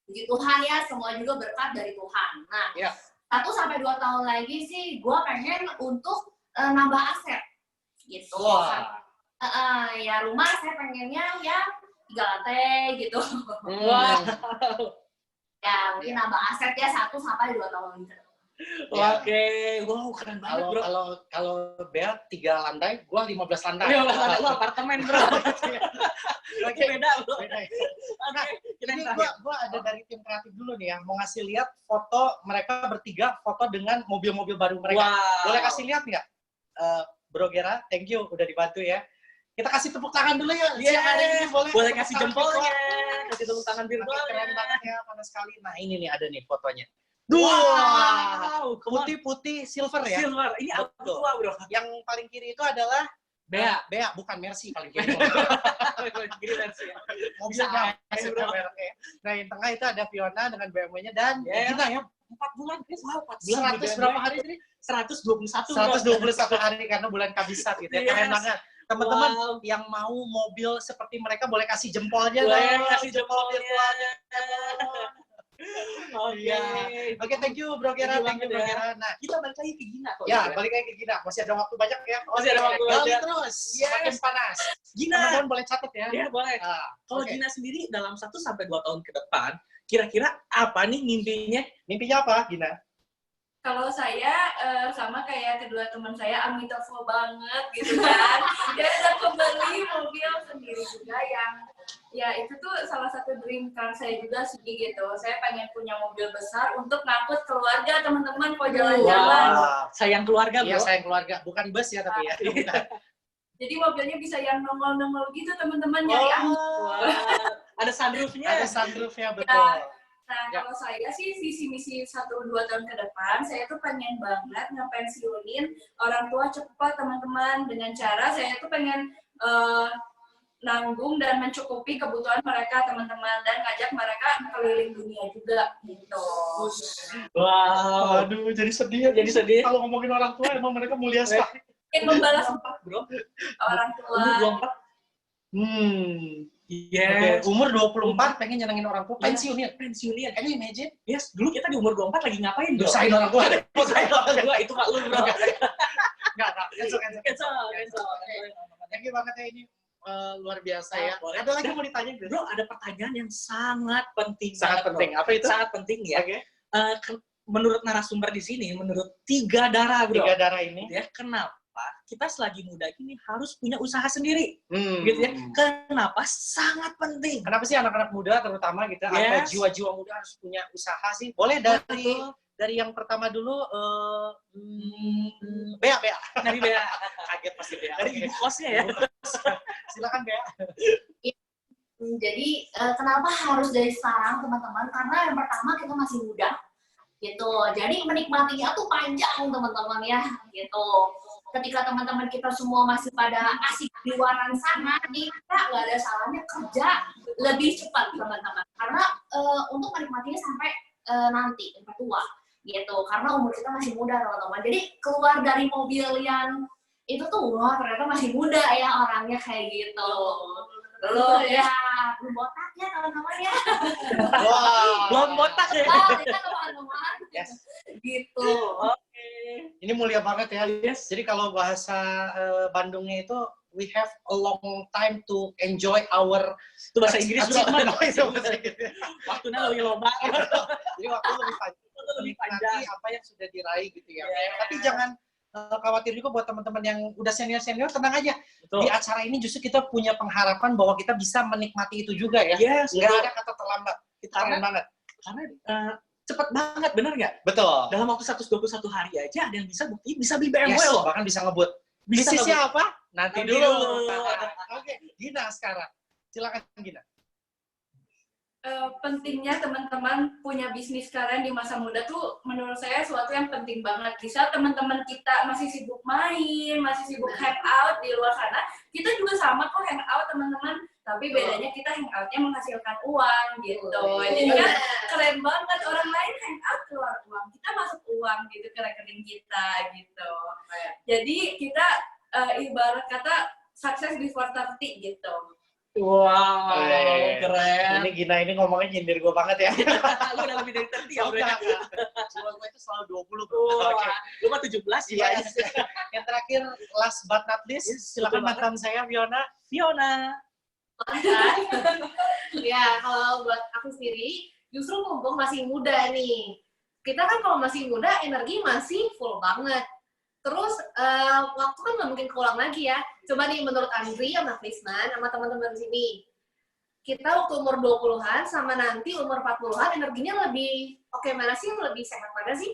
S6: Puji Tuhan ya, semua juga berkat dari Tuhan. Nah,
S1: Ya.
S6: 1-2 tahun lagi sih, gue pengen untuk nambah aset. Gitu.
S1: Wah.
S6: Ya rumah saya pengennya ya 3 lantai gitu.
S2: Wah.
S6: Ya mungkin nambah aset ya 1-2 tahun.
S1: Ya.
S2: Oke. Wow, keren banget, Bro.
S1: Kalau Bea 3 lantai, gua 15 lantai.
S2: Ayo, lu apartemen, Bro.
S1: Oke.
S2: Beda, Bro.
S1: Beda.
S2: Oke, kita
S1: Ini
S2: yang terakhir.
S1: gua ada dari tim kreatif dulu nih ya, mau ngasih lihat foto mereka bertiga, foto dengan mobil-mobil baru mereka.
S2: Wow.
S1: Boleh kasih lihat nggak? Bro Gera, thank you udah dibantu ya. Kita kasih tepuk tangan dulu ya.
S2: Iya,
S1: Siang hari ini boleh.
S2: Boleh
S1: Tepuk
S2: kasih
S1: tangan
S2: jempolnya,
S1: virtual.
S2: kasih tepuk tangan
S1: Keren
S2: virtualnya.
S1: banget ya, panas sekali. Nah ini nih ada nih fotonya.
S2: Wow,
S1: Putih-putih silver ya.
S2: silver. Ini apa
S1: Betul.
S2: tua, Bro?
S1: Yang paling kiri itu adalah
S2: Bea.
S1: Bea, bukan Mercy paling kiri.
S2: Gini versi ya.
S1: Mobilnya.
S2: Bisa, bro.
S1: mereknya. Nah yang tengah itu ada Fiona dengan BMW-nya dan
S2: Yeah.
S1: Gina ya.
S2: 4 bulan, Chris. Wow, 4 bulan.
S1: 100 berapa hari ini?
S2: 121, Bro.
S1: 121 hari karena bulan kabisat gitu ya.
S2: Yes.
S1: Keren banget. Teman-teman
S2: Wow.
S1: yang mau mobil seperti mereka boleh kasih jempolnya.
S2: Boleh
S1: dong.
S2: kasih jempolnya.
S1: virtualnya.
S2: Oke.
S1: Iya. Oke, thank you Bro Gera, thank you Bro Gera. Nah,
S2: Kita balik lagi ke Gina kok.
S1: ya balik lagi ke Gina. Masih ada waktu banyak ya.
S2: Masih ada waktu
S1: Gali
S2: banyak.
S1: terus.
S2: Yes.
S1: Makin panas.
S2: Gina.
S1: Teman-teman boleh catat ya.
S2: Ya, boleh. Kalau
S1: Oke.
S2: Gina sendiri dalam 1-2 tahun ke depan, kira-kira apa nih mimpinya?
S1: Mimpinya apa, Gina?
S6: Kalau saya sama kayak kedua teman saya, Amitabha banget gitu kan. Dia udah kembali mobil sendiri juga yang ya itu tuh salah satu dream car saya juga sih gitu. Saya pengen punya mobil besar untuk ngangkut keluarga, teman-teman kalau jalan-jalan.
S1: Wah.
S2: Sayang keluarga,
S1: Iya,
S2: bro.
S1: sayang keluarga. Bukan bus ya tapi ya. Bukan.
S6: Jadi mobilnya bisa yang nongol-nongol gitu teman-teman nyari angin.
S2: Wah, ada sunroofnya.
S1: Ada sunroofnya, betul.
S6: Nah,
S1: Ya.
S6: kalau saya sih visi misi 1-2 tahun ke depan, saya tuh pengen banget ngepensiunin orang tua cepat teman-teman dengan cara saya tuh pengen nanggung dan mencukupi kebutuhan mereka teman-teman dan ngajak mereka keliling dunia juga gitu.
S2: Wow.
S1: Aduh, jadi sedih.
S2: Jadi sedih.
S1: Kalau ngomongin orang tua, emang mereka mulia sekali.
S6: Ingin membalas
S2: 24, bro.
S6: orang tua.
S2: Umur 24.
S1: Oke,
S2: Yes.
S1: umur 24 pengen nyenengin orang tua, pensiunnya.
S2: Pensiunnya.
S1: Can you imagine?
S2: Yes, dulu kita di umur 24 lagi ngapain, bro?
S1: Dosain orang tua.
S2: Dosain orang tua, itu Pak lu, bro.
S1: Enggak. Cancel.
S2: Cancel.
S1: Thank you banget ya, ini luar biasa ya.
S2: Boleh.
S1: Ada lagi yang mau ditanya, Grace?
S2: Bro, ada pertanyaan yang sangat penting.
S1: Sangat
S2: banget,
S1: penting.
S2: bro.
S1: Apa itu?
S2: Sangat penting ya.
S1: Oke.
S2: Menurut narasumber di sini, menurut 3 darah, bro.
S1: 3 darah ini.
S2: Ya, kenapa kita selagi muda ini harus punya usaha sendiri?
S1: Hmm.
S2: Gitu ya. Kenapa? Sangat penting.
S1: Kenapa sih anak-anak muda terutama gitu, atau
S2: Yes.
S1: jiwa-jiwa muda harus punya usaha sih? Boleh dari yang pertama dulu, Bea.
S2: Dari Bea.
S1: Kaget pasti Bea.
S2: Dari ibu kosnya ya.
S1: Silakan Bea.
S7: Jadi kenapa harus dari sekarang teman-teman? Karena yang pertama kita masih muda, gitu. Jadi menikmatinya tuh panjang teman-teman ya, gitu. Ketika teman-teman kita semua masih pada asik di luar sana, kita nggak ada salahnya kerja lebih cepat teman-teman. Karena untuk menikmatinya sampai nanti sampai tua, gitu. Karena umur kita masih muda teman-teman. Jadi keluar dari mobil yang itu tuh wah ternyata masih muda ya orangnya kayak gitu. Belum ya, belum botak ya teman-teman ya.
S1: Wow.
S2: Belum botak ya.
S7: Ya teman-teman.
S1: Yes.
S7: Gitu.
S2: Oke.
S1: Ini mulia banget ya.
S2: Yes.
S1: Jadi kalau bahasa Bandungnya itu, we have a long time to enjoy our
S2: Itu bahasa Inggris, bro.
S1: achievement. Itu bahasa Inggris.
S2: Waktunya lebih lomba.
S1: Jadi waktu lebih panjang.
S2: Lebih
S1: Menikmati
S2: panjang.
S1: apa yang sudah diraih gitu ya.
S2: Yeah.
S1: Tapi jangan khawatir juga buat teman-teman yang udah senior-senior, tenang aja.
S2: Betul.
S1: Di acara ini justru kita punya pengharapan bahwa kita bisa menikmati itu juga ya.
S2: Yes.
S1: Nggak ada kata terlambat. Itu
S2: Karena-
S1: keren banget.
S2: Karena cepet banget, bener nggak?
S1: Betul.
S2: Dalam waktu 121 hari aja ada yang bisa bukti bisa beli BMW
S1: Yes,
S2: loh.
S1: bahkan bisa ngebut.
S2: Bisa
S1: Bisnisnya apa? Nanti
S2: Nanti
S1: dulu.
S2: dulu.
S1: Oke, Gina sekarang. Silakan Gina.
S6: Pentingnya teman-teman punya bisnis kalian di masa muda tuh menurut saya suatu yang penting banget. Bisa teman-teman kita masih sibuk main, masih sibuk hangout di luar sana, kita juga sama kok hangout teman-teman. Tapi bedanya kita hangoutnya menghasilkan uang gitu. Jadi kan keren banget orang lain hangout keluar uang, kita masuk uang gitu ke rekening kita gitu. Jadi kita ibarat kata sukses before 30 gitu.
S2: Wow,
S1: Weh.
S2: keren.
S1: Ini Gina ini ngomongnya nyindir gue banget ya.
S2: Lu udah lebih dari 30 ya,
S1: Oh,
S2: bro.
S1: enggak. Cuma gue itu selalu 20 bro.
S2: Oh,
S1: Oke.
S2: lu mah 17
S1: Iya,
S2: ya.
S1: yes. Yang terakhir, last but not least,
S2: Yes,
S1: silakan
S2: betul banget.
S1: mantan saya, Fiona.
S2: Fiona.
S7: Ya, kalau buat aku sendiri, justru mumpung masih muda nih. Kita kan kalau masih muda, energi masih full banget. Terus, waktu kan nggak mungkin keulang lagi ya. Coba nih, menurut Andri sama Krisman, sama teman-teman di sini. Kita waktu umur 20-an sama nanti umur 40-an, energinya lebih, oke, mana sih yang lebih sehat mana sih?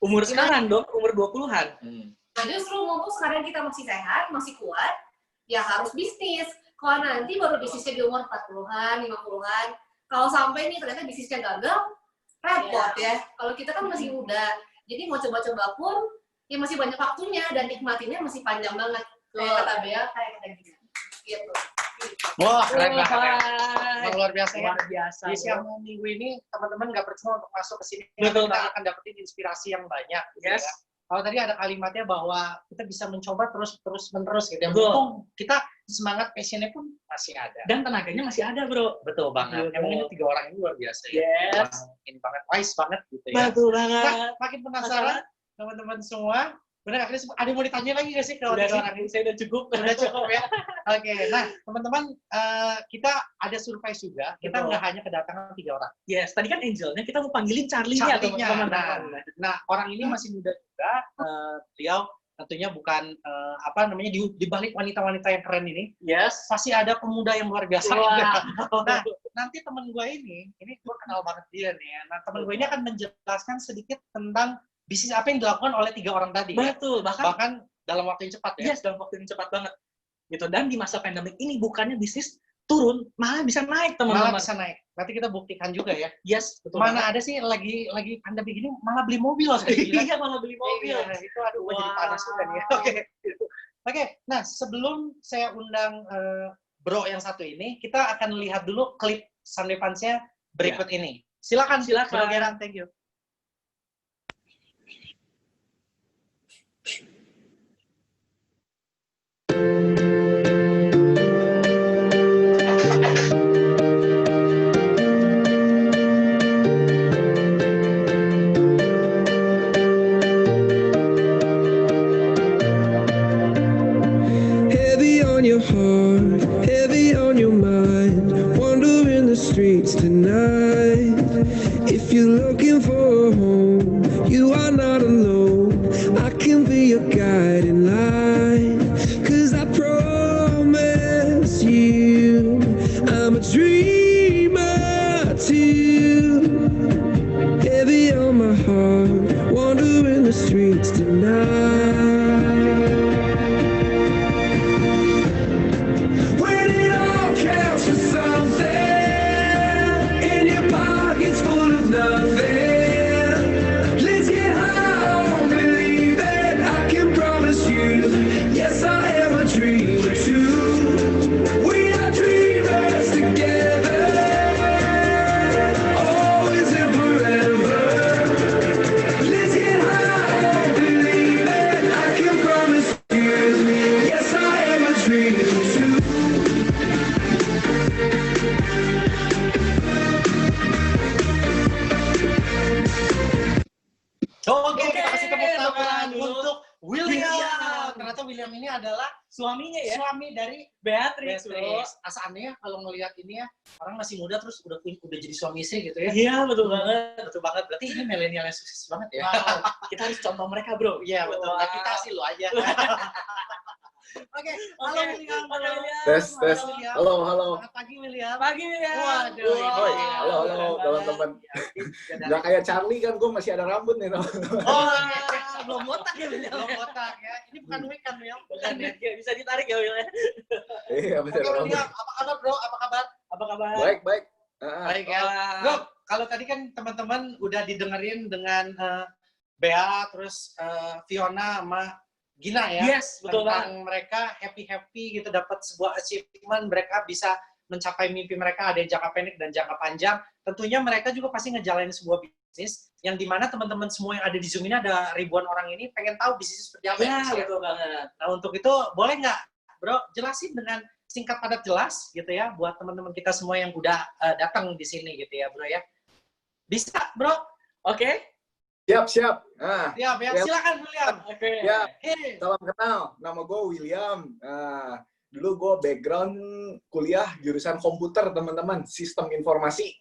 S2: Umur sekarang dong, umur 20-an.
S7: Nah, justru mumpung sekarang kita masih sehat, masih kuat, ya harus bisnis. Kalau nanti baru bisnisnya di umur 40-an, 50-an, kalau sampai nih ternyata bisnisnya gagal, repot ya. Kalau kita kan masih muda, jadi mau coba-coba pun, ya masih banyak waktunya, dan nikmatinya masih panjang banget. Kayak kata Bea, kayak kata Gina. Gitu.
S1: Wah, keren banget.
S2: Wah,
S1: Emang luar biasa ya.
S2: luar biasa.
S1: Di siang minggu ini, teman-teman nggak percuma untuk masuk ke sini.
S2: Betul,
S1: Kita
S2: Pak.
S1: akan dapetin inspirasi yang banyak. Gitu
S2: Yes.
S1: ya. Kalau tadi ada kalimatnya bahwa kita bisa mencoba terus-menerus gitu ya.
S2: Betul.
S1: Mumpung kita semangat passionnya pun masih ada.
S2: Dan tenaganya masih ada, bro.
S1: Betul banget.
S2: Betul.
S1: Emang ini 3 orang ini luar biasa ya.
S2: Yes.
S1: Emang ini banget, wise banget gitu ya.
S2: Betul
S1: Nah,
S2: banget.
S1: makin penasaran teman-teman semua, Benar, akhirnya ada yang mau ditanya lagi nggak sih kalau
S2: Udah
S1: tiga
S2: sih,
S1: orang ini?
S2: saya udah cukup.
S1: Udah cukup ya. Oke, nah teman-teman kita ada surprise juga. Kita
S2: Betul.
S1: nggak hanya kedatangan 3 orang.
S2: Yes, tadi kan Angelnya kita mau panggilin Charlie-nya atau
S1: Charlie-nya.
S2: teman-teman.
S1: Nah, orang ini masih muda juga. Beliau tentunya bukan di balik wanita-wanita yang keren ini.
S2: Yes.
S1: Pasti ada pemuda yang luar biasa.
S2: Wah.
S1: Nah, nanti teman gue ini gue kenal banget dia nih. Ya. Nah, teman gue ini akan menjelaskan sedikit tentang bisnis apa yang dilakukan oleh 3 orang tadi.
S2: Betul,
S1: Ya. Bahkan dalam waktu yang cepat ya.
S2: Yes, dalam waktu yang cepat banget. Gitu. Dan di masa pandemik ini bukannya bisnis turun, malah bisa naik,
S1: Malah
S2: teman-teman.
S1: bisa naik. Nanti kita buktikan juga ya.
S2: Yes, betul.
S1: Mana ada sih lagi pandemi gini malah beli mobil loh.
S2: Iya, malah beli mobil.
S1: Iya, itu aduh gue jadi
S2: Wow.
S1: panas juga nih. Oke. Nah, sebelum saya undang bro yang satu ini, kita akan lihat dulu klip Sunday Fans-nya berikut ini. Silakan,
S2: Silakan.
S1: Bro Geran, thank you.
S4: Heavy on your heart, heavy on your mind. Wandering the streets tonight. If you're looking for a home, you are not alone. I can be your guiding light. 'Cause I promise you, I'm a dreamer too. Heavy on my heart, wandering the streets tonight. When it all counts for something, and your pocket's full of nothing, let's get high on believe it. I can promise you, yes, I am a dreamer too. We are dreamers together, always and forever. Let's get high on believe it. I can promise you, yes, I am a dreamer too.
S1: Oke, kita kasih tepuk tangan
S2: tepuk tangan dulu.
S1: untuk William.
S2: William.
S1: Ternyata William ini adalah
S2: Suaminya ya,
S1: suami dari
S2: Beatrix. Bro.
S1: Beatrice. Asalnya kalau ngelihat ini ya, orang masih muda terus udah jadi suami istri gitu ya.
S2: Iya, betul banget.
S1: Betul banget. Berarti ini milenial yang sukses banget ya.
S2: Wow, kita harus contoh mereka, bro.
S1: Iya, betul.
S2: Wow.
S1: Nah, kita sih lo aja. Oke, halo
S2: Oke.
S1: William.
S2: Halo, William.
S8: Tes.
S1: Halo, William.
S8: Halo, halo.
S1: Selamat pagi William.
S2: Pagi, William.
S1: Waduh,
S8: Hoi, halo, halo,
S2: keren
S8: teman-teman.
S2: banget.
S8: Nggak kayak Charlie kan, gue masih ada rambut nih.
S1: Oh,
S2: Belum botak ya, William.
S1: belum kotak ya. Ini bukan week kan, William?
S2: Bukan ya, bisa ditarik ya, William.
S8: Iya,
S1: Oke,
S8: masih ada rambut.
S1: William. Apa kabar, bro? Apa kabar?
S2: Apa kabar?
S8: Baik, baik.
S1: Baik ya. Bro, kalau tadi kan teman-teman udah didengerin dengan Bea, terus Fiona sama Gina ya.
S2: Yes, betul banget.
S1: Tentang mereka happy gitu dapat sebuah achievement, mereka bisa mencapai mimpi mereka, ada yang jangka pendek dan jangka panjang. Tentunya mereka juga pasti ngejalanin sebuah bisnis yang dimana teman-teman semua yang ada di Zoom ini ada ribuan orang ini pengen tahu bisnis seperti apa.
S2: Ya,
S1: ya.
S2: betul banget.
S1: Nah, untuk itu boleh nggak, Bro, jelasin dengan singkat padat jelas gitu ya buat teman-teman kita semua yang udah datang di sini gitu ya, Bro ya. Bisa, Bro?
S2: Oke.
S8: Siap, siap. Nah,
S1: Ya, silakan William.
S2: Oke.
S8: ya,
S1: Hey.
S8: salam kenal. Nama gue William. Dulu gue background kuliah jurusan komputer, teman-teman. Sistem informasi.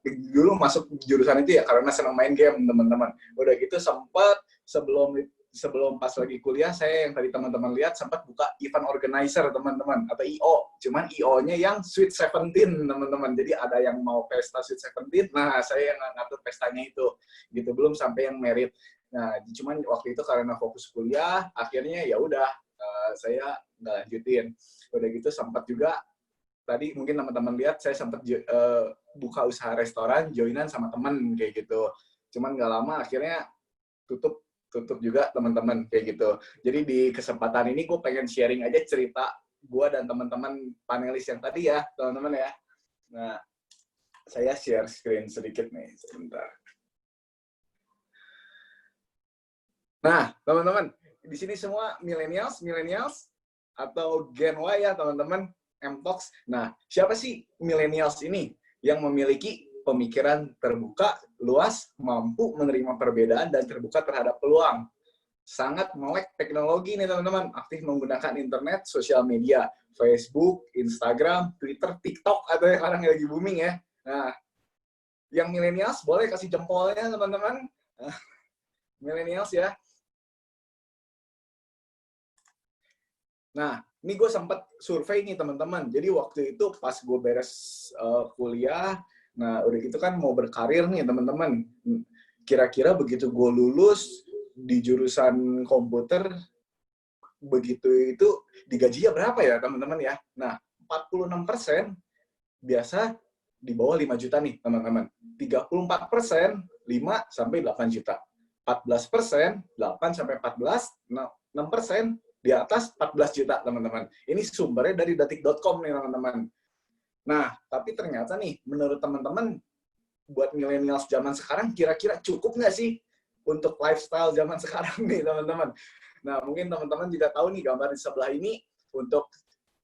S8: Dulu masuk jurusan itu ya karena senang main game, teman-teman. Udah gitu sempat sebelum pas lagi kuliah, saya yang tadi teman-teman lihat sempat buka event organizer, teman-teman, atau IO. Cuman IO-nya yang Sweet 17, teman-teman. Jadi ada yang mau pesta Sweet 17, nah saya yang ngatur pestanya itu. Gitu, belum sampai yang merit. Nah, cuman waktu itu karena fokus kuliah, akhirnya ya udah saya nggak lanjutin. Udah gitu sempat juga, tadi mungkin teman-teman lihat, saya sempat buka usaha restoran, joinan sama teman kayak gitu. Cuman nggak lama, akhirnya tutup juga teman-teman kayak gitu. Jadi di kesempatan ini gue pengen sharing aja cerita gue dan teman-teman panelis yang tadi ya, teman-teman ya. Nah, saya share screen sedikit nih, sebentar. Nah, teman-teman, di sini semua millennials atau Gen Y ya, teman-teman, M-Talks. Nah, siapa sih millennials ini yang memiliki pemikiran terbuka, luas, mampu menerima perbedaan, dan terbuka terhadap peluang? sangat melek teknologi nih teman-teman, aktif menggunakan internet, sosial media, Facebook, Instagram, Twitter, TikTok atau yang sekarang lagi booming ya. Nah, yang millennials boleh kasih jempolnya teman-teman. Millennials ya. Nah, ini gue sempat survei nih teman-teman. Jadi waktu itu pas gue beres kuliah, nah udah gitu kan mau berkarir nih teman-teman. Kira-kira begitu gue lulus di jurusan komputer, begitu itu digajinya berapa ya teman-teman ya? Nah, 46% biasa di bawah 5 juta nih teman-teman. 34% 5 sampai 8 juta. 14% 8 sampai 14, 6% di atas 14 juta, teman-teman. Ini sumbernya dari detik.com nih, teman-teman. Nah, tapi ternyata nih, menurut teman-teman, buat millennials zaman sekarang, kira-kira cukup nggak sih untuk lifestyle zaman sekarang nih, teman-teman? Nah, mungkin teman-teman juga tahu nih, gambar di sebelah ini, untuk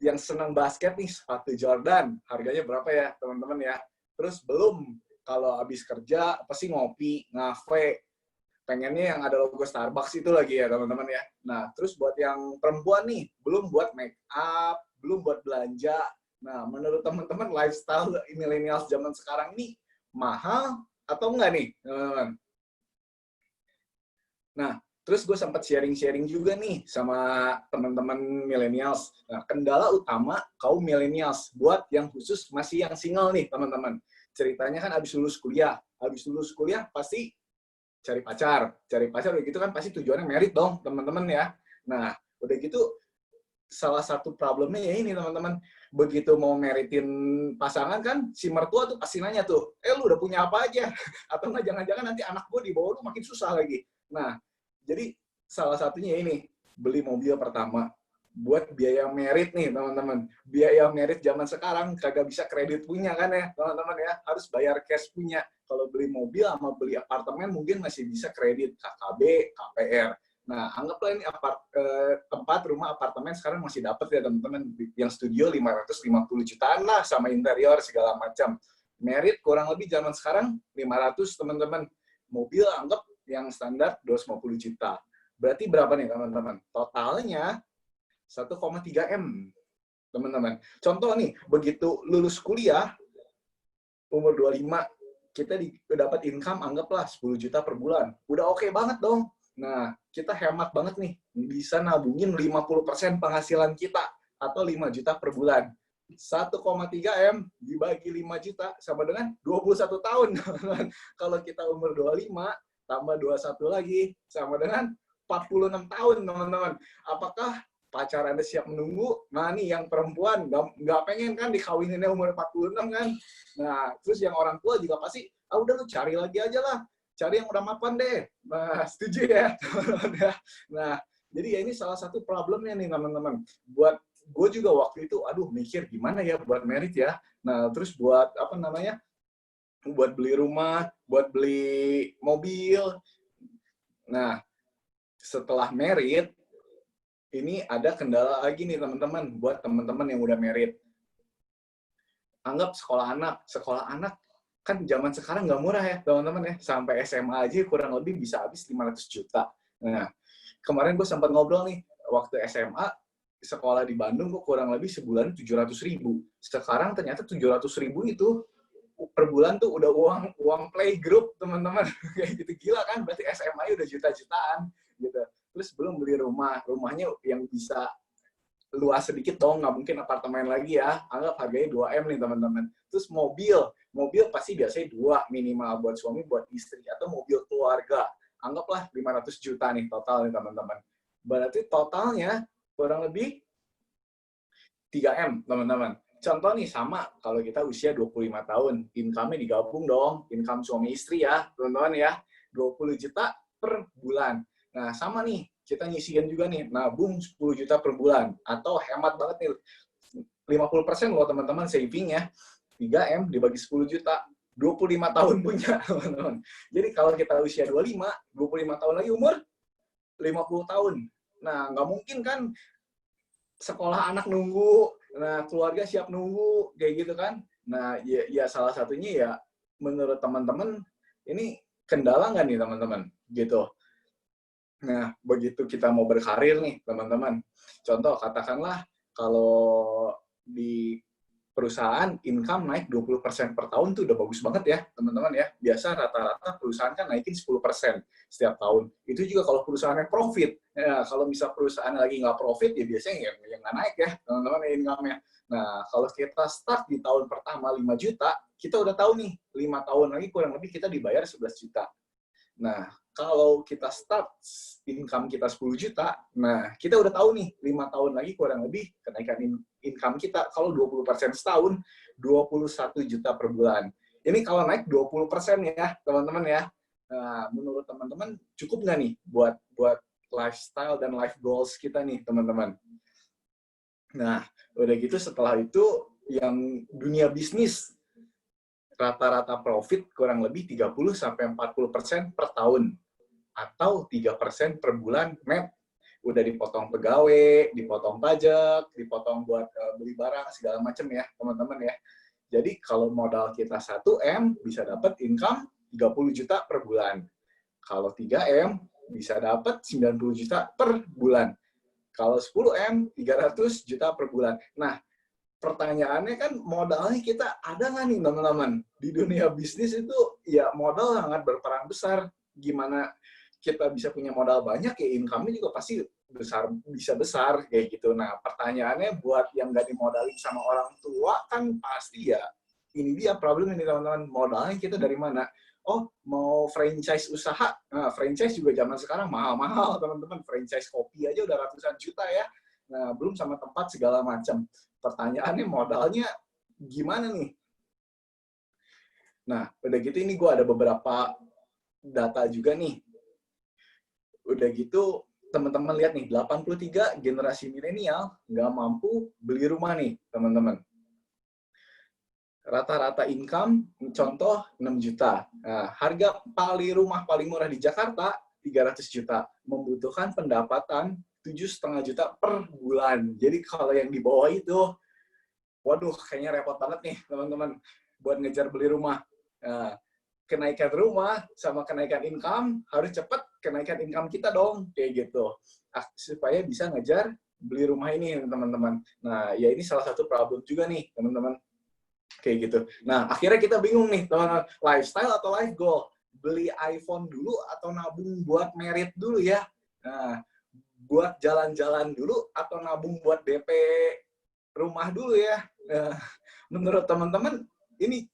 S8: yang senang basket nih, sepatu Jordan, harganya berapa ya, teman-teman ya? Terus belum, kalau habis kerja, pasti ngopi, ngafe, pengennya yang ada logo Starbucks itu lagi ya teman-teman ya. Nah, terus buat yang perempuan nih, belum buat make up, belum buat belanja. Nah, menurut teman-teman lifestyle millennials zaman sekarang ini mahal atau enggak nih, teman-teman? Nah, terus gue sempat sharing-sharing juga nih sama teman-teman millennials. Nah, kendala utama kaum millennials buat yang khusus masih yang single nih, teman-teman. Ceritanya kan habis lulus kuliah pasti cari pacar udah gitu kan pasti tujuannya merit dong teman-teman ya. Nah udah gitu salah satu problemnya ya ini teman-teman, begitu mau meritin pasangan kan si mertua tuh pasti nanya tuh, lu udah punya apa aja? Atau nggak jangan-jangan nanti anak gue di bawah lu makin susah lagi. Nah jadi salah satunya ini beli mobil pertama buat biaya merit nih teman-teman. Biaya merit zaman sekarang kagak bisa kredit punya kan ya teman-teman ya, harus bayar cash punya. Kalau beli mobil sama beli apartemen mungkin masih bisa kredit KKB, KPR. Nah, anggaplah ini tempat rumah apartemen sekarang masih dapat ya teman-teman. Yang studio 550 jutaan lah sama interior segala macam. Merit kurang lebih zaman sekarang 500 teman-teman. Mobil anggap yang standar 250 juta. Berarti berapa nih teman-teman? Totalnya 1,3 M, teman-teman. Contoh nih, begitu lulus kuliah, umur 25, kita dapat income anggaplah 10 juta per bulan. Udah oke banget dong. Nah, kita hemat banget nih. Bisa nabungin 50% penghasilan kita, atau 5 juta per bulan. 1,3 M dibagi 5 juta, sama dengan 21 tahun. Kalau kita umur 25, tambah 21 lagi, sama dengan 46 tahun, teman-teman. Apakah pacar Anda siap menunggu? Nah, nih yang perempuan nggak pengen kan dikawininnya umur 46 kan? Nah, terus yang orang tua juga pasti, udah lu cari lagi aja lah. Cari yang udah mapan deh. Nah, setuju ya, teman-teman ya. Nah, jadi ya ini salah satu problemnya nih, teman-teman. Buat gue juga waktu itu, mikir gimana ya buat merit ya. Nah, terus buat buat beli rumah, buat beli mobil. Nah, setelah merit, ini ada kendala lagi nih teman-teman, buat teman-teman yang udah merit. Anggap sekolah anak kan zaman sekarang nggak murah ya teman-teman ya, sampai SMA aja kurang lebih bisa habis 500 juta. Nah, kemarin gue sempat ngobrol nih, waktu SMA, sekolah di Bandung gue kurang lebih sebulan 700.000. Sekarang ternyata 700.000 itu per bulan tuh udah uang playgroup teman-teman. Kayak gitu, gila kan, berarti SMA udah juta-jutaan gitu. Terus belum beli rumahnya yang bisa luas sedikit dong, nggak mungkin apartemen lagi ya, anggap harganya 2 M nih teman-teman. Terus mobil pasti biasanya 2 minimal, buat suami, buat istri, atau mobil keluarga, anggaplah 500 juta nih total nih teman-teman. Berarti totalnya kurang lebih 3 M teman-teman. Contoh nih sama, kalau kita usia 25 tahun, income-nya digabung dong, income suami istri ya teman-teman ya, 20 juta per bulan. Nah, sama nih, kita nyisihin juga nih, nabung 10 juta per bulan. Atau hemat banget nih, 50% loh teman-teman saving ya. 3 M dibagi 10 juta, 25 tahun punya, teman-teman. Jadi kalau kita usia 25 tahun lagi umur 50 tahun. Nah, nggak mungkin kan sekolah anak nunggu, nah keluarga siap nunggu, kayak gitu kan. Nah, ya salah satunya ya, menurut teman-teman, ini kendala nggak nih teman-teman? Gitu. Nah, begitu kita mau berkarir nih, teman-teman. Contoh, katakanlah kalau di perusahaan income naik 20% per tahun tuh udah bagus banget ya, teman-teman ya. Biasa rata-rata perusahaan kan naikin 10% setiap tahun. Itu juga kalau perusahaannya profit. Ya, kalau misal perusahaan lagi nggak profit, ya biasanya yang nggak naik ya, teman-teman, income-nya. Nah, kalau kita start di tahun pertama 5 juta, kita udah tahu nih, 5 tahun lagi kurang lebih kita dibayar 11 juta. Nah, kalau kita start income kita 10 juta, nah kita udah tahu nih 5 tahun lagi kurang lebih kenaikan income kita kalau 20% setahun 21 juta per bulan. Ini kalau naik 20% ya, teman-teman ya. Nah, menurut teman-teman cukup nggak nih buat lifestyle dan life goals kita nih, teman-teman? Nah, udah gitu setelah itu yang dunia bisnis rata-rata profit kurang lebih 30-40% per tahun. Atau 3% per bulan net. Udah dipotong pegawai, dipotong pajak, dipotong buat beli barang, segala macam ya, teman-teman ya. Jadi kalau modal kita 1M, bisa dapat income 30 juta per bulan. Kalau 3M, bisa dapat 90 juta per bulan. Kalau 10M, 300 juta per bulan. Nah, pertanyaannya kan modalnya kita ada nggak nih, teman-teman? Di dunia bisnis itu ya modal sangat berperan besar. Gimana kita bisa punya modal banyak, ya income-nya juga pasti bisa besar kayak gitu. Nah, pertanyaannya buat yang nggak dimodalin sama orang tua kan pasti ya ini dia problem ini, teman-teman. Modalnya kita dari mana? Oh, mau franchise usaha. Nah, franchise juga zaman sekarang mahal-mahal, teman-teman. Franchise kopi aja udah ratusan juta ya. Nah, belum sama tempat segala macam. Pertanyaannya modalnya gimana nih? Nah, udah gitu ini gue ada beberapa data juga nih. Udah gitu, teman-teman lihat nih, 83 generasi milenial nggak mampu beli rumah nih, teman-teman. Rata-rata income, contoh 6 juta. Nah, harga rumah paling murah di Jakarta, 300 juta. Membutuhkan pendapatan 7,5 juta per bulan. Jadi kalau yang di bawah itu, waduh, kayaknya repot banget nih, teman-teman, buat ngejar beli rumah. Nah, kenaikan rumah sama kenaikan income harus cepat kenaikan income kita dong, kayak gitu, supaya bisa ngejar beli rumah ini, teman-teman. Nah, ya ini salah satu problem juga nih, teman-teman, kayak gitu. Nah, akhirnya kita bingung nih, teman-teman, lifestyle atau life goal, beli iPhone dulu atau nabung buat merit dulu ya. Nah, buat jalan-jalan dulu atau nabung buat DP rumah dulu ya. Nah, menurut teman-teman ini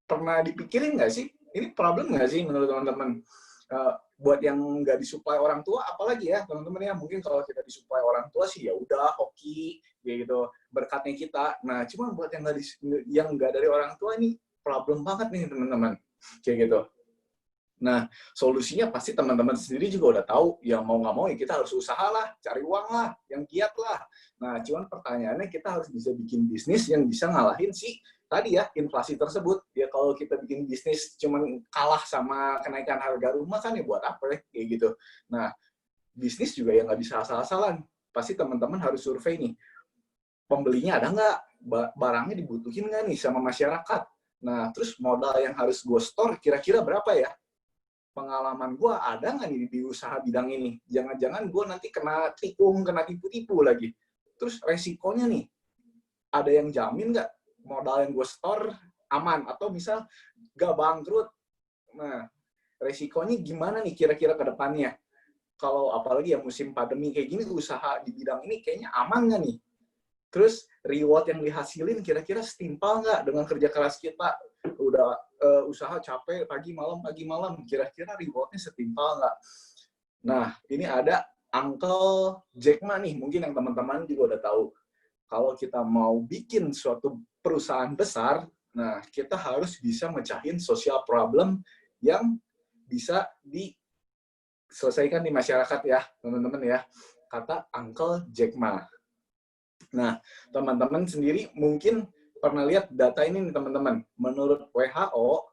S8: pernah dipikirin nggak sih? Ini problem nggak sih menurut teman-teman? Buat yang nggak disuplai orang tua, apalagi ya teman-teman ya, mungkin kalau kita disuplai orang tua sih ya udah hoki, gitu, berkatnya kita. Nah, cuma buat yang nggak dari orang tua ini problem banget nih, teman-teman, kayak gitu. Nah, solusinya pasti teman-teman sendiri juga udah tahu, ya mau nggak mau ya kita harus usaha lah, cari uang lah, yang giat lah. Nah, cuman pertanyaannya kita harus bisa bikin bisnis yang bisa ngalahin si tadi ya, inflasi tersebut. Ya kalau kita bikin bisnis cuman kalah sama kenaikan harga rumah kan ya buat apa ya, kayak gitu. Nah, bisnis juga ya nggak bisa asal-asalan. Pasti teman-teman harus survei nih, pembelinya ada nggak? Barangnya dibutuhin nggak nih sama masyarakat? Nah, terus modal yang harus gue store kira-kira berapa ya? Pengalaman gue ada nggak nih di usaha bidang ini? Jangan-jangan gue nanti kena tikung, kena tipu-tipu lagi. Terus resikonya nih, ada yang jamin nggak modal yang gue store aman? Atau misal nggak bangkrut? Nah, resikonya gimana nih kira-kira ke depannya? Kalau apalagi ya musim pandemi kayak gini, usaha di bidang ini kayaknya aman nggak nih? Terus reward yang dihasilin kira-kira setimpal nggak dengan kerja keras kita? Udah usaha capek pagi malam, kira-kira rewardnya setimpal nggak? Nah, ini ada Uncle Jack Ma nih, mungkin yang teman-teman juga udah tahu. Kalau kita mau bikin suatu perusahaan besar, nah kita harus bisa mecahin social problem yang bisa diselesaikan di masyarakat ya, teman-teman ya. Kata Uncle Jack Ma. Nah, teman-teman sendiri mungkin pernah lihat data ini nih, teman-teman. Menurut WHO,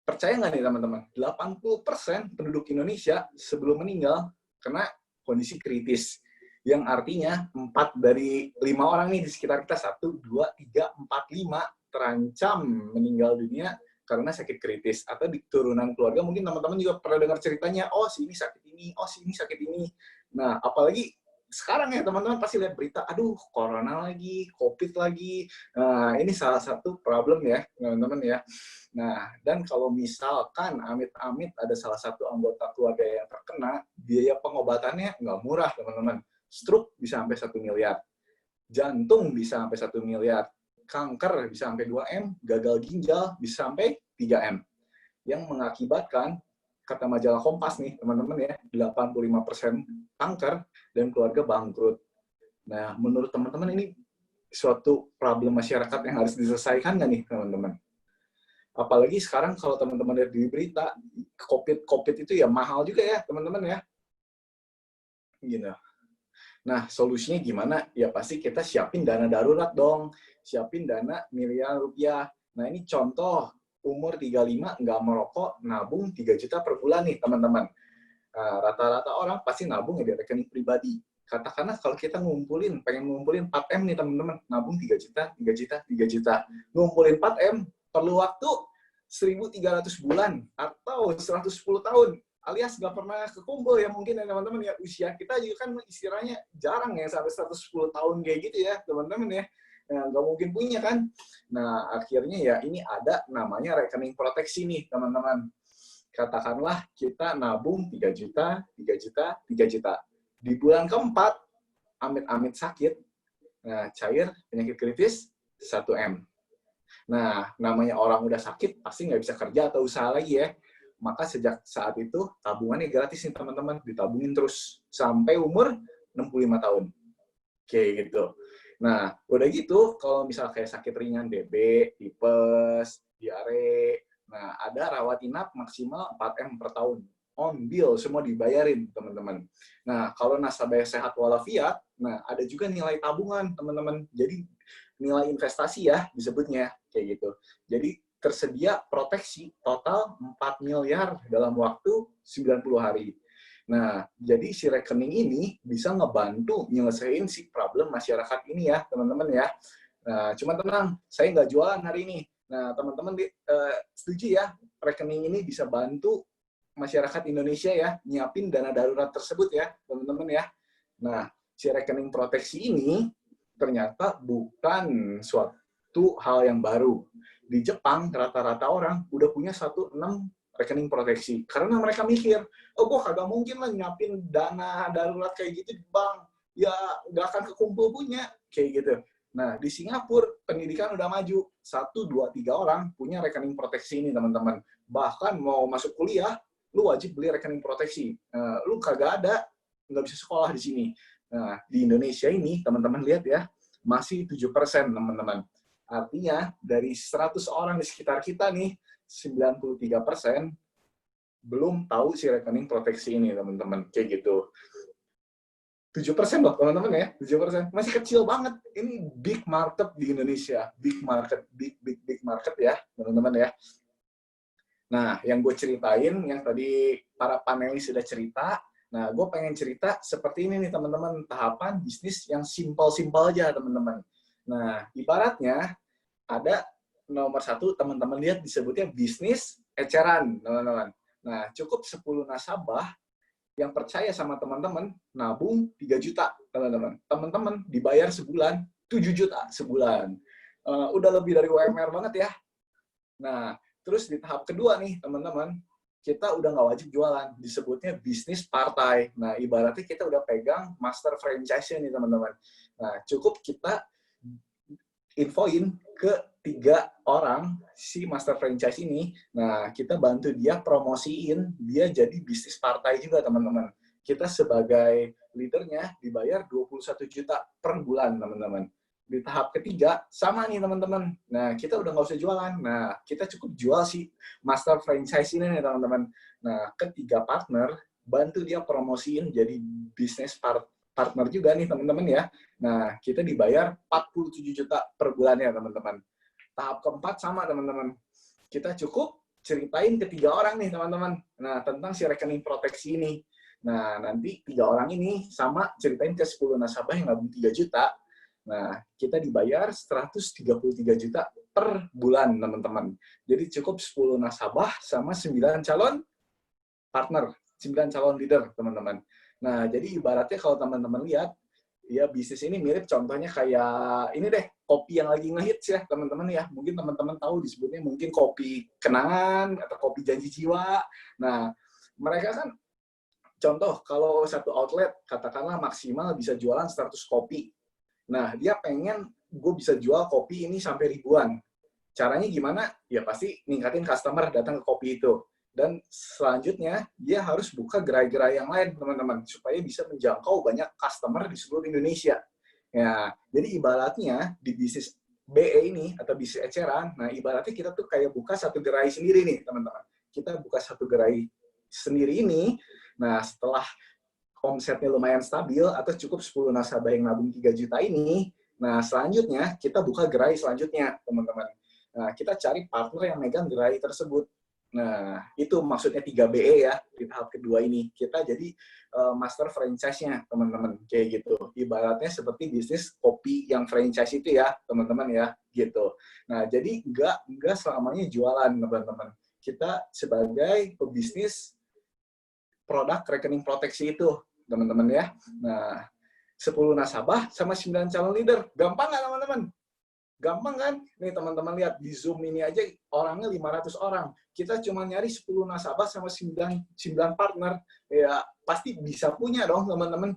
S8: percaya nggak nih, teman-teman? 80% penduduk Indonesia sebelum meninggal kena kondisi kritis. Yang artinya 4 dari 5 orang nih di sekitar kita, 1, 2, 3, 4, 5 terancam meninggal dunia karena sakit kritis. Atau di turunan keluarga mungkin teman-teman juga pernah dengar ceritanya, oh si ini sakit ini, oh si ini sakit ini. Nah, apalagi sekarang ya teman-teman pasti lihat berita, aduh corona lagi, covid lagi. Nah, ini salah satu problem ya teman-teman ya. Nah, dan kalau misalkan amit-amit ada salah satu anggota keluarga yang terkena, biaya pengobatannya nggak murah teman-teman. Stroke bisa sampai 1 miliar, jantung bisa sampai 1 miliar, kanker bisa sampai 2M, gagal ginjal bisa sampai 3M. Yang mengakibatkan, kata majalah Kompas nih, teman-teman ya, 85% kanker dan keluarga bangkrut. Nah, menurut teman-teman ini suatu problem masyarakat yang harus diselesaikan nggak nih, teman-teman? Apalagi sekarang kalau teman-teman lihat di berita, COVID itu ya mahal juga ya, teman-teman ya. Gitu. Nah, solusinya gimana? Ya pasti kita siapin dana darurat dong. Siapin dana miliar rupiah. Nah, ini contoh umur 35 nggak merokok, nabung 3 juta per bulan nih, teman-teman. Nah, rata-rata orang pasti nabung ya di rekening pribadi. Katakanlah kalau kita pengen ngumpulin 4M nih, teman-teman. Nabung 3 juta, 3 juta, 3 juta. Ngumpulin 4M, perlu waktu 1.300 bulan atau 110 tahun. Alias nggak pernah kekumpul ya mungkin ya teman-teman ya. Usia kita juga kan istilahnya jarang ya sampai 110 tahun kayak gitu ya, teman-teman ya. Nah, nggak mungkin punya kan. Nah, akhirnya ya ini ada namanya rekening proteksi nih, teman-teman. Katakanlah kita nabung 3 juta, 3 juta, 3 juta. Di bulan keempat, amit-amit sakit, nah, cair, penyakit kritis, 1M. Nah, namanya orang udah sakit, pasti nggak bisa kerja atau usaha lagi ya. Maka sejak saat itu, tabungannya gratis nih, teman-teman. Ditabungin terus sampai umur 65 tahun. Kayak gitu. Nah, udah gitu, kalau misal kayak sakit ringan DB, tipes, diare, nah ada rawat inap maksimal 4M per tahun. On bill, semua dibayarin, teman-teman. Nah, kalau nasabah sehat walafiat, nah ada juga nilai tabungan, teman-teman. Jadi, nilai investasi ya, disebutnya, kayak gitu. Jadi, tersedia proteksi total 4 miliar dalam waktu 90 hari. Nah, jadi si rekening ini bisa ngebantu nyelesain si problem masyarakat ini ya, teman-teman ya. Nah, cuma tenang, saya nggak jualan hari ini. Nah, teman-teman setuju ya, rekening ini bisa bantu masyarakat Indonesia ya, nyiapin dana darurat tersebut ya, teman-teman ya. Nah, si rekening proteksi ini ternyata bukan suatu hal yang baru. Di Jepang, rata-rata orang udah punya 1,6 rekening proteksi. Karena mereka mikir, oh gue kagak mungkin lah nyiapin dana darurat kayak gitu di bank. Ya nggak akan kekumpul punya. Kayak gitu. Nah, di Singapura, pendidikan udah maju. 1, 2, 3 orang punya rekening proteksi ini, teman-teman. Bahkan mau masuk kuliah, lu wajib beli rekening proteksi. Lu kagak ada, nggak bisa sekolah di sini. Nah, di Indonesia ini, teman-teman lihat ya, masih 7%, teman-teman. Artinya, dari 100 orang di sekitar kita nih, 93% belum tahu si rekening proteksi ini, teman-teman. Kayak gitu. 7% loh, teman-teman ya. 7%. Masih kecil banget. Ini big market di Indonesia. Big market. Big market ya, teman-teman ya. Nah, yang gue ceritain, yang tadi para panelis sudah cerita, nah, gue pengen cerita seperti ini nih, teman-teman. Tahapan bisnis yang simpel-simpel aja, teman-teman. Nah, ibaratnya ada nomor 1, teman-teman lihat disebutnya bisnis eceran, teman-teman. Nah, cukup 10 nasabah yang percaya sama teman-teman, nabung 3 juta, teman-teman. Teman-teman dibayar sebulan 7 juta sebulan. Udah lebih dari UMR banget ya. Nah, terus di tahap kedua nih, teman-teman, kita udah nggak wajib jualan. Disebutnya bisnis partai. Nah, ibaratnya kita udah pegang master franchise-nya nih, teman-teman. Nah, cukup kita infoin ke 3 orang si master franchise ini. Nah, kita bantu dia promosiin, dia jadi bisnis partai juga, teman-teman. Kita sebagai leadernya dibayar 21 juta per bulan, teman-teman. Di tahap ketiga, sama nih, teman-teman. Nah, kita udah nggak usah jualan. Nah, kita cukup jual si master franchise ini nih, teman-teman. Nah, ketiga partner, bantu dia promosiin jadi bisnis partner juga nih, teman-teman ya. Nah, kita dibayar 47 juta per bulannya, teman-teman. Tahap keempat sama, teman-teman. Kita cukup ceritain ke 3 orang nih, teman-teman. Nah, tentang si rekening proteksi ini. Nah, nanti 3 orang ini sama ceritain ke 10 nasabah yang nabung 3 juta. Nah, kita dibayar 133 juta per bulan, teman-teman. Jadi cukup 10 nasabah sama 9 calon partner, 9 calon leader, teman-teman. Nah, jadi ibaratnya kalau teman-teman lihat, ya bisnis ini mirip contohnya kayak ini deh, kopi yang lagi ngehits ya, teman-teman ya. Mungkin teman-teman tahu disebutnya mungkin kopi kenangan atau kopi janji jiwa. Nah, mereka kan contoh kalau satu outlet katakanlah maksimal bisa jualan 100 kopi. Nah, dia pengen gue bisa jual kopi ini sampai ribuan. Caranya gimana? Ya pasti ningkatin customer datang ke kopi itu. Dan selanjutnya, dia harus buka gerai-gerai yang lain, teman-teman, supaya bisa menjangkau banyak customer di seluruh Indonesia. Ya, jadi ibaratnya di bisnis BE ini, atau bisnis eceran, nah ibaratnya kita tuh kayak buka satu gerai sendiri nih, teman-teman. Kita buka satu gerai sendiri ini, nah setelah omsetnya lumayan stabil, atau cukup 10 nasabah yang nabung 3 juta ini, nah selanjutnya kita buka gerai selanjutnya, teman-teman. Nah, kita cari partner yang megang gerai tersebut. Nah, itu maksudnya 3BE ya, di tahap kedua ini. Kita jadi master franchise-nya, teman-teman. Kayak gitu. Ibaratnya seperti bisnis kopi yang franchise itu ya, teman-teman ya, gitu. Nah, jadi nggak selamanya jualan, teman-teman. Kita sebagai pebisnis produk rekening proteksi itu, teman-teman ya. Nah, 10 nasabah sama 9 calon leader. Gampang nggak, teman-teman? Gampang kan? Nih teman-teman lihat, di Zoom ini aja orangnya 500 orang. Kita cuma nyari 10 nasabah sama 9 partner. Ya, pasti bisa punya dong, teman-teman.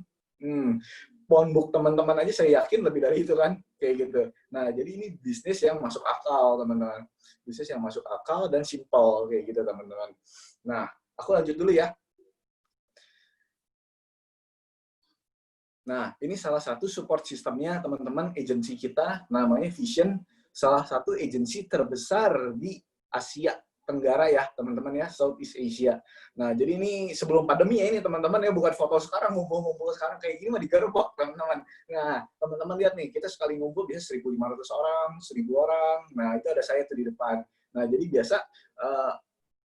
S8: Phone book teman-teman aja saya yakin lebih dari itu kan. Kayak gitu. Nah, jadi ini bisnis yang masuk akal, teman-teman. Bisnis yang masuk akal dan simple. Kayak gitu, teman-teman. Nah, aku lanjut dulu ya. Nah, ini salah satu support sistemnya, teman-teman, agensi kita, namanya Vision, salah satu agensi terbesar di Asia Tenggara ya, teman-teman ya, Southeast Asia. Nah, jadi ini sebelum pandemi ya ini, teman-teman ya, bukan foto sekarang, ngumpul-ngumpul sekarang kayak gini mah digerebek, teman-teman. Nah, teman-teman lihat nih, kita sekali ngumpul biasa 1.500 orang, 1.000 orang, nah itu ada saya tuh di depan. Nah, jadi biasa,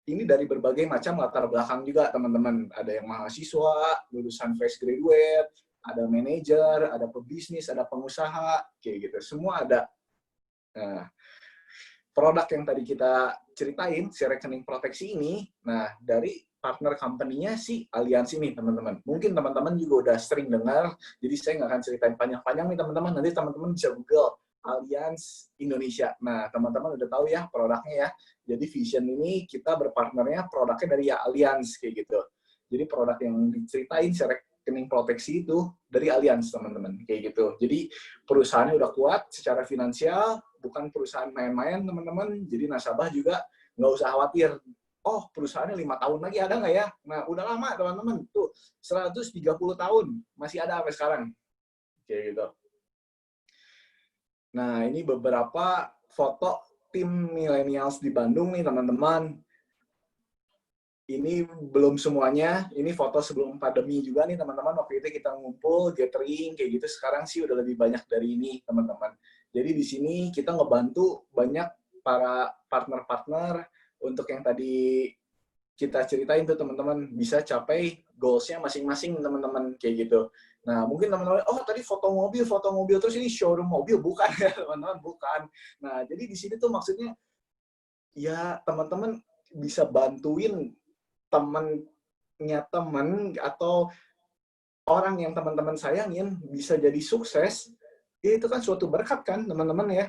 S8: ini dari berbagai macam latar belakang juga, teman-teman. Ada yang mahasiswa, lulusan fresh graduate, ada manajer, ada pebisnis, ada pengusaha, kayak gitu. Semua ada. Nah, produk yang tadi kita ceritain, si rekening proteksi ini, nah, dari partner company-nya si Allianz ini, teman-teman. Mungkin teman-teman juga udah sering dengar, jadi saya nggak akan ceritain panjang-panjang nih, teman-teman. Nanti teman-teman bisa Google Allianz Indonesia. Nah, teman-teman udah tahu ya produknya ya. Jadi Vision ini kita berpartnernya produknya dari Allianz, kayak gitu. Jadi produk yang diceritain si rekening proteksi itu dari Allianz, teman-teman, kayak gitu. Jadi perusahaannya udah kuat secara finansial, bukan perusahaan main-main, teman-teman. Jadi nasabah juga nggak usah khawatir. Oh, perusahaannya 5 tahun lagi ada nggak ya? Nah, udah lama, teman-teman. Tuh, 130 tahun. Masih ada sampai sekarang. Kayak gitu. Nah, ini beberapa foto tim millennials di Bandung nih, teman-teman. Ini belum semuanya, ini foto sebelum pandemi juga nih, teman-teman. Waktu itu kita ngumpul, gathering, kayak gitu. Sekarang sih udah lebih banyak dari ini, teman-teman. Jadi di sini kita ngebantu banyak para partner-partner untuk yang tadi kita ceritain tuh, teman-teman, bisa capai goals-nya masing-masing, teman-teman, kayak gitu. Nah, mungkin teman-teman, oh tadi foto mobil, terus ini showroom mobil. Bukan ya, teman-teman, bukan. Nah, jadi di sini tuh maksudnya, ya teman-teman bisa bantuin temannya teman atau orang yang teman-teman sayangin bisa jadi sukses, ya itu kan suatu berkat kan, teman-teman ya.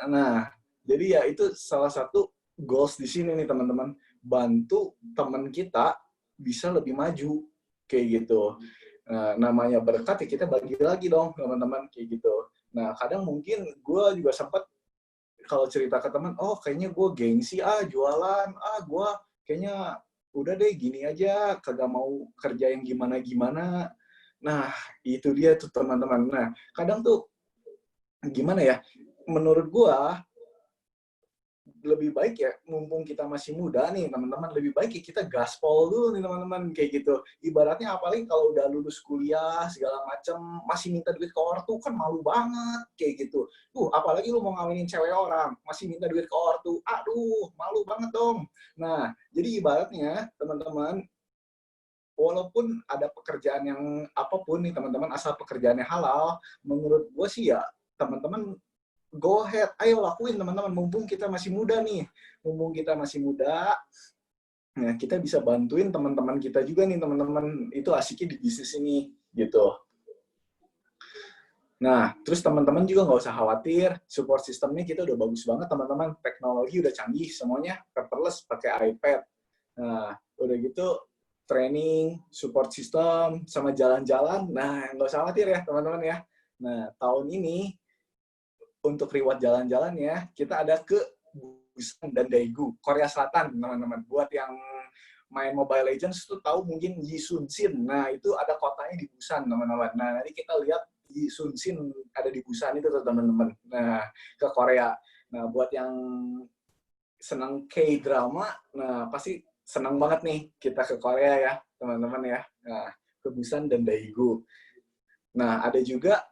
S8: Nah, jadi ya itu salah satu goals di sini nih, teman-teman. Bantu teman kita bisa lebih maju, kayak gitu. Nah, namanya berkat ya kita bagi lagi dong, teman-teman, kayak gitu. Nah, kadang mungkin gue juga sempat kalau cerita ke teman, oh kayaknya gue gengsi, jualan, gue kayaknya udah deh gini aja, kagak mau kerja yang gimana-gimana. Nah, itu dia tuh, teman-teman. Nah, kadang tuh, gimana ya, menurut gua, lebih baik ya, mumpung kita masih muda nih, teman-teman, lebih baik ya kita gaspol dulu nih, teman-teman, kayak gitu. Ibaratnya apalagi kalau udah lulus kuliah, segala macem, masih minta duit ke ortu, kan malu banget, kayak gitu. Apalagi lu mau ngawinin cewek orang, masih minta duit ke ortu, aduh, malu banget dong. Nah, jadi ibaratnya, teman-teman, walaupun ada pekerjaan yang apapun nih, teman-teman, asal pekerjaannya halal, menurut gue sih ya, teman-teman go ahead, ayo lakuin teman-teman, mumpung kita masih muda nih. Mumpung kita masih muda, nah kita bisa bantuin teman-teman kita juga nih, teman-teman itu asiknya di bisnis ini, gitu. Nah, terus teman-teman juga nggak usah khawatir, support sistemnya kita udah bagus banget, teman-teman. Teknologi udah canggih, semuanya paperless, pakai iPad. Nah, udah gitu, training, support system, sama jalan-jalan, nah nggak usah khawatir ya, teman-teman ya. Nah, tahun ini, untuk reward jalan-jalannya, kita ada ke Busan dan Daegu, Korea Selatan, teman-teman. Buat yang main Mobile Legends tuh tahu mungkin Yisunsin. Nah, itu ada kotanya di Busan, teman-teman. Nah, nanti kita lihat Yisunsin ada di Busan itu, teman-teman. Nah, ke Korea. Nah, buat yang senang K-drama, nah pasti senang banget nih kita ke Korea ya, teman-teman ya. Nah, ke Busan dan Daegu. Nah, ada juga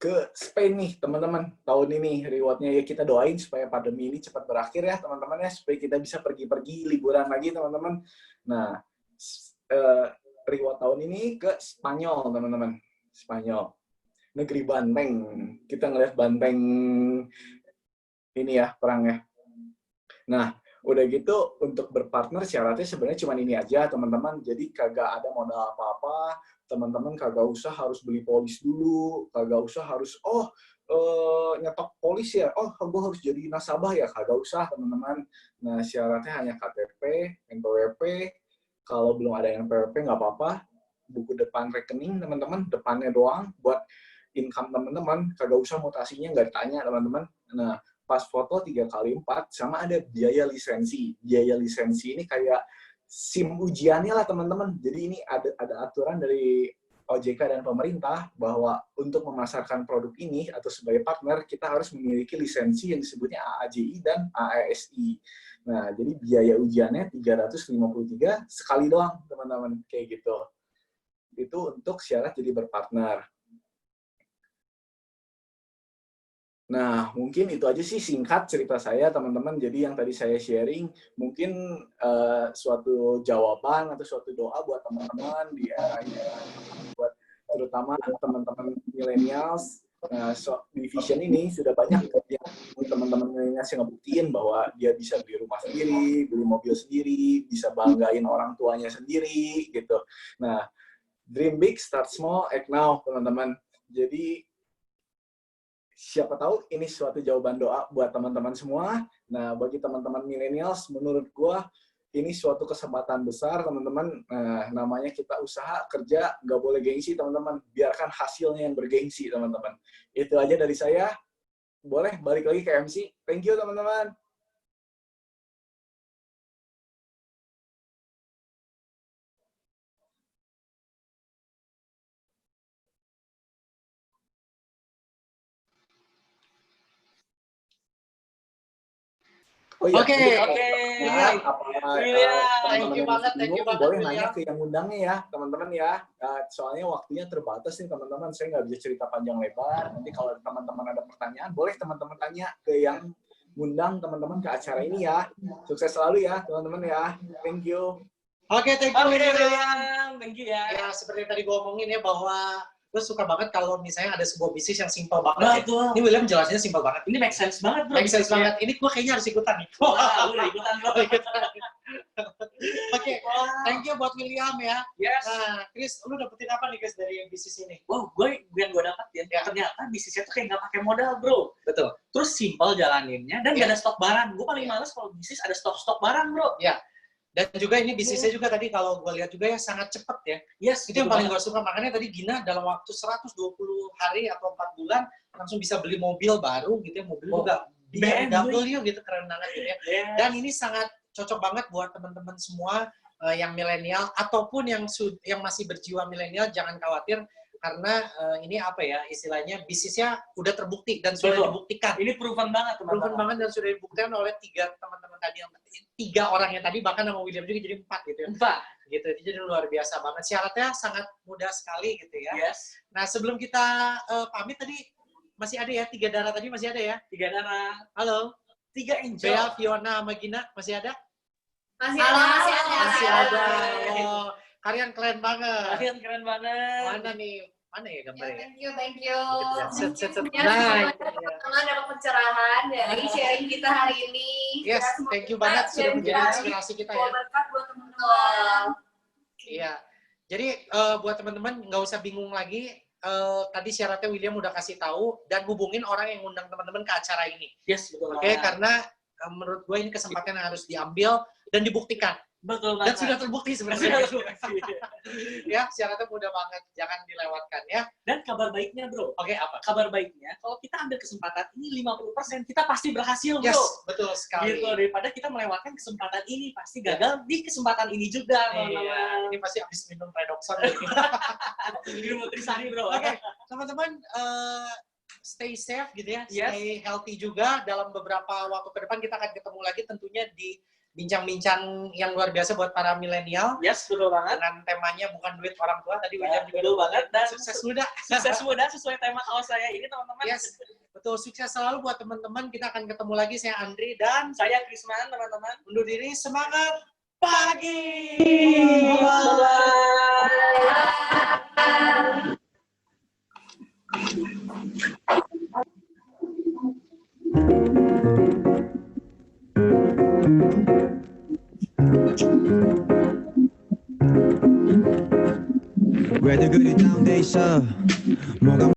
S8: ke Spain nih, teman-teman. Tahun ini rewardnya ya kita doain supaya pandemi ini cepat berakhir ya, teman-teman ya, supaya kita bisa pergi-pergi liburan lagi, teman-teman. Nah, reward tahun ini ke Spanyol, teman-teman. Spanyol. Negeri banteng. Kita ngeliat banteng ini ya, perangnya. Nah, udah gitu untuk berpartner syaratnya sebenarnya cuma ini aja, teman-teman. Jadi kagak ada modal apa-apa. Teman-teman kagak usah harus beli polis dulu, kagak usah harus nyetok polis ya, gue harus jadi nasabah ya, kagak usah, teman-teman. Nah, syaratnya hanya KTP, NPWP. Kalau belum ada NPWP nggak apa-apa, buku depan rekening, teman-teman, depannya doang buat income teman-teman, kagak usah mutasinya, nggak ditanya, teman-teman. Nah, pas foto 3x4 sama ada biaya lisensi. Biaya lisensi ini kayak SIM ujiannya lah, teman-teman. Jadi ini ada aturan dari OJK dan pemerintah bahwa untuk memasarkan produk ini atau sebagai partner kita harus memiliki lisensi yang disebutnya AAJI dan AESI. Nah, jadi biaya ujiannya 353 sekali doang, teman-teman, kayak gitu. Itu untuk syarat jadi berpartner. Nah, mungkin itu aja sih singkat cerita saya, teman-teman. Jadi yang tadi saya sharing, mungkin suatu jawaban atau suatu doa buat teman-teman di era ini, buat terutama teman-teman millennials. Nah, di Vision ini sudah banyak yang teman-teman millennials yang ngebuktiin bahwa dia bisa beli rumah sendiri, beli mobil sendiri, bisa banggain orang tuanya sendiri, gitu. Nah, dream big, start small, act now, teman-teman. Jadi, siapa tahu ini suatu jawaban doa buat teman-teman semua. Nah, bagi teman-teman millennials, menurut gua ini suatu kesempatan besar, teman-teman. Nah, namanya kita usaha, kerja, nggak boleh gengsi, teman-teman. Biarkan hasilnya yang bergengsi, teman-teman. Itu aja dari saya. Boleh balik lagi ke MC. Thank you, teman-teman. Oh iya,
S1: Oke.
S8: Ya,
S1: Thank you banget,
S8: boleh nanya ke yang undangnya ya, teman-teman ya. Soalnya waktunya terbatas nih, teman-teman. Saya nggak bisa cerita panjang lebar. Nanti kalau teman-teman ada pertanyaan, boleh teman-teman tanya ke yang undang teman-teman ke acara ini ya. Sukses selalu ya, teman-teman ya. Thank you.
S1: Oke, thank you.
S2: Thank you ya.
S1: Ya, seperti yang tadi gue omongin ya, bahwa gue suka banget kalau misalnya ada sebuah bisnis yang simpel banget.
S2: Betul.
S1: Ini William jelasinnya simpel banget.
S2: Ini make sense banget, bro.
S1: Make sense banget. Ini gue kayaknya harus ikutan nih.
S2: Udah ikutan, bro.
S1: Oke, thank you buat William ya.
S2: Yes.
S1: Nah, Chris, lu dapetin apa nih, Chris, dari bisnis ini?
S2: Wow, yang gue dapat ya, ternyata bisnisnya tuh kayak nggak pakai modal, bro.
S1: Betul.
S2: Terus simple jalaninnya dan nggak ada stok barang. Gue paling males kalau bisnis ada stok barang, bro.
S1: Ya. Dan juga ini bisnisnya juga tadi kalau gue lihat juga ya sangat cepat ya.
S2: Yes,
S1: itu yang paling gue suka. Makanya tadi Gina dalam waktu 120 hari atau 4 bulan langsung bisa beli mobil baru gitu ya. Mobil juga BMW gitu, keren banget gitu ya.
S2: Yes.
S1: Dan ini sangat cocok banget buat teman-teman semua yang milenial ataupun yang masih berjiwa milenial, jangan khawatir karena ini apa ya istilahnya bisnisnya udah terbukti dan sudah dibuktikan.
S2: Ini proven banget, teman-teman.
S1: Proven banget dan sudah dibuktikan oleh 3 teman-teman tadi, 3 orang yang tadi, bahkan sama William juga jadi 4 gitu ya.
S2: 4
S1: gitu. Jadi luar biasa banget. Syaratnya sangat mudah sekali gitu ya.
S2: Yes.
S1: Nah, sebelum kita pamit tadi masih ada ya 3 darah tadi masih ada ya?
S2: 3 darah.
S1: Halo.
S2: 3 angel.
S1: Bea, Fiona, sama Gina masih ada?
S7: Masih ada.
S1: Masih ada. Oh, kalian keren banget.
S2: Kalian keren banget.
S1: Mana nih? Mana ya
S7: Ya,
S1: gambarnya?
S7: thank you.
S1: Set, set, set.
S7: Ya,
S1: Nah,
S7: semoga teman-teman dapat pencerahan dari sharing kita hari ini.
S1: yes,
S7: Ya, semoga
S1: thank you banget sudah
S7: sharing
S1: menjadi
S7: kita
S1: inspirasi kita
S7: bawa
S1: ya.
S7: berkat buat teman-teman.
S1: Iya. Jadi buat teman-teman nggak usah bingung lagi. Tadi syaratnya William udah kasih tahu dan hubungin orang yang ngundang teman-teman ke acara ini.
S2: Yes, betul.
S1: Oke, karena menurut gue ini kesempatan yang harus diambil dan dibuktikan.
S2: Betul
S1: Dan
S2: banget.
S1: sudah terbukti sebenarnya. Ya, syaratnya mudah banget, jangan dilewatkan ya.
S2: Dan kabar baiknya, Bro.
S1: Oke, apa?
S2: Kabar baiknya, kalau kita ambil kesempatan ini 50%, kita pasti berhasil, Bro.
S1: Yes, betul sekali.
S2: Gitu, daripada kita melewatkan kesempatan ini, pasti gagal di kesempatan ini juga,
S1: Iya,
S2: teman-teman.
S1: ini pasti habis minum Redoxon.
S2: Minum Nutrisari, Bro.
S1: Oke, teman-teman stay safe gitu ya,
S2: Yes.
S1: stay healthy juga. Dalam beberapa waktu ke depan kita akan ketemu lagi tentunya di bincang-bincang yang luar biasa buat para milenial.
S2: Yes, betul banget.
S1: Dengan temanya bukan duit orang tua, tadi
S2: Ya,
S1: William juga
S2: betul banget. Dan
S1: sukses muda.
S2: sukses muda sesuai tema kaos saya ini, teman-teman.
S1: Yes, betul, sukses selalu buat teman-teman. Kita akan ketemu lagi, saya Andri dan
S2: Saya Krisman, teman-teman.
S1: undur diri, semangat pagi.
S2: Bye-bye.
S4: 왜들 그리 다운돼 있어 뭐가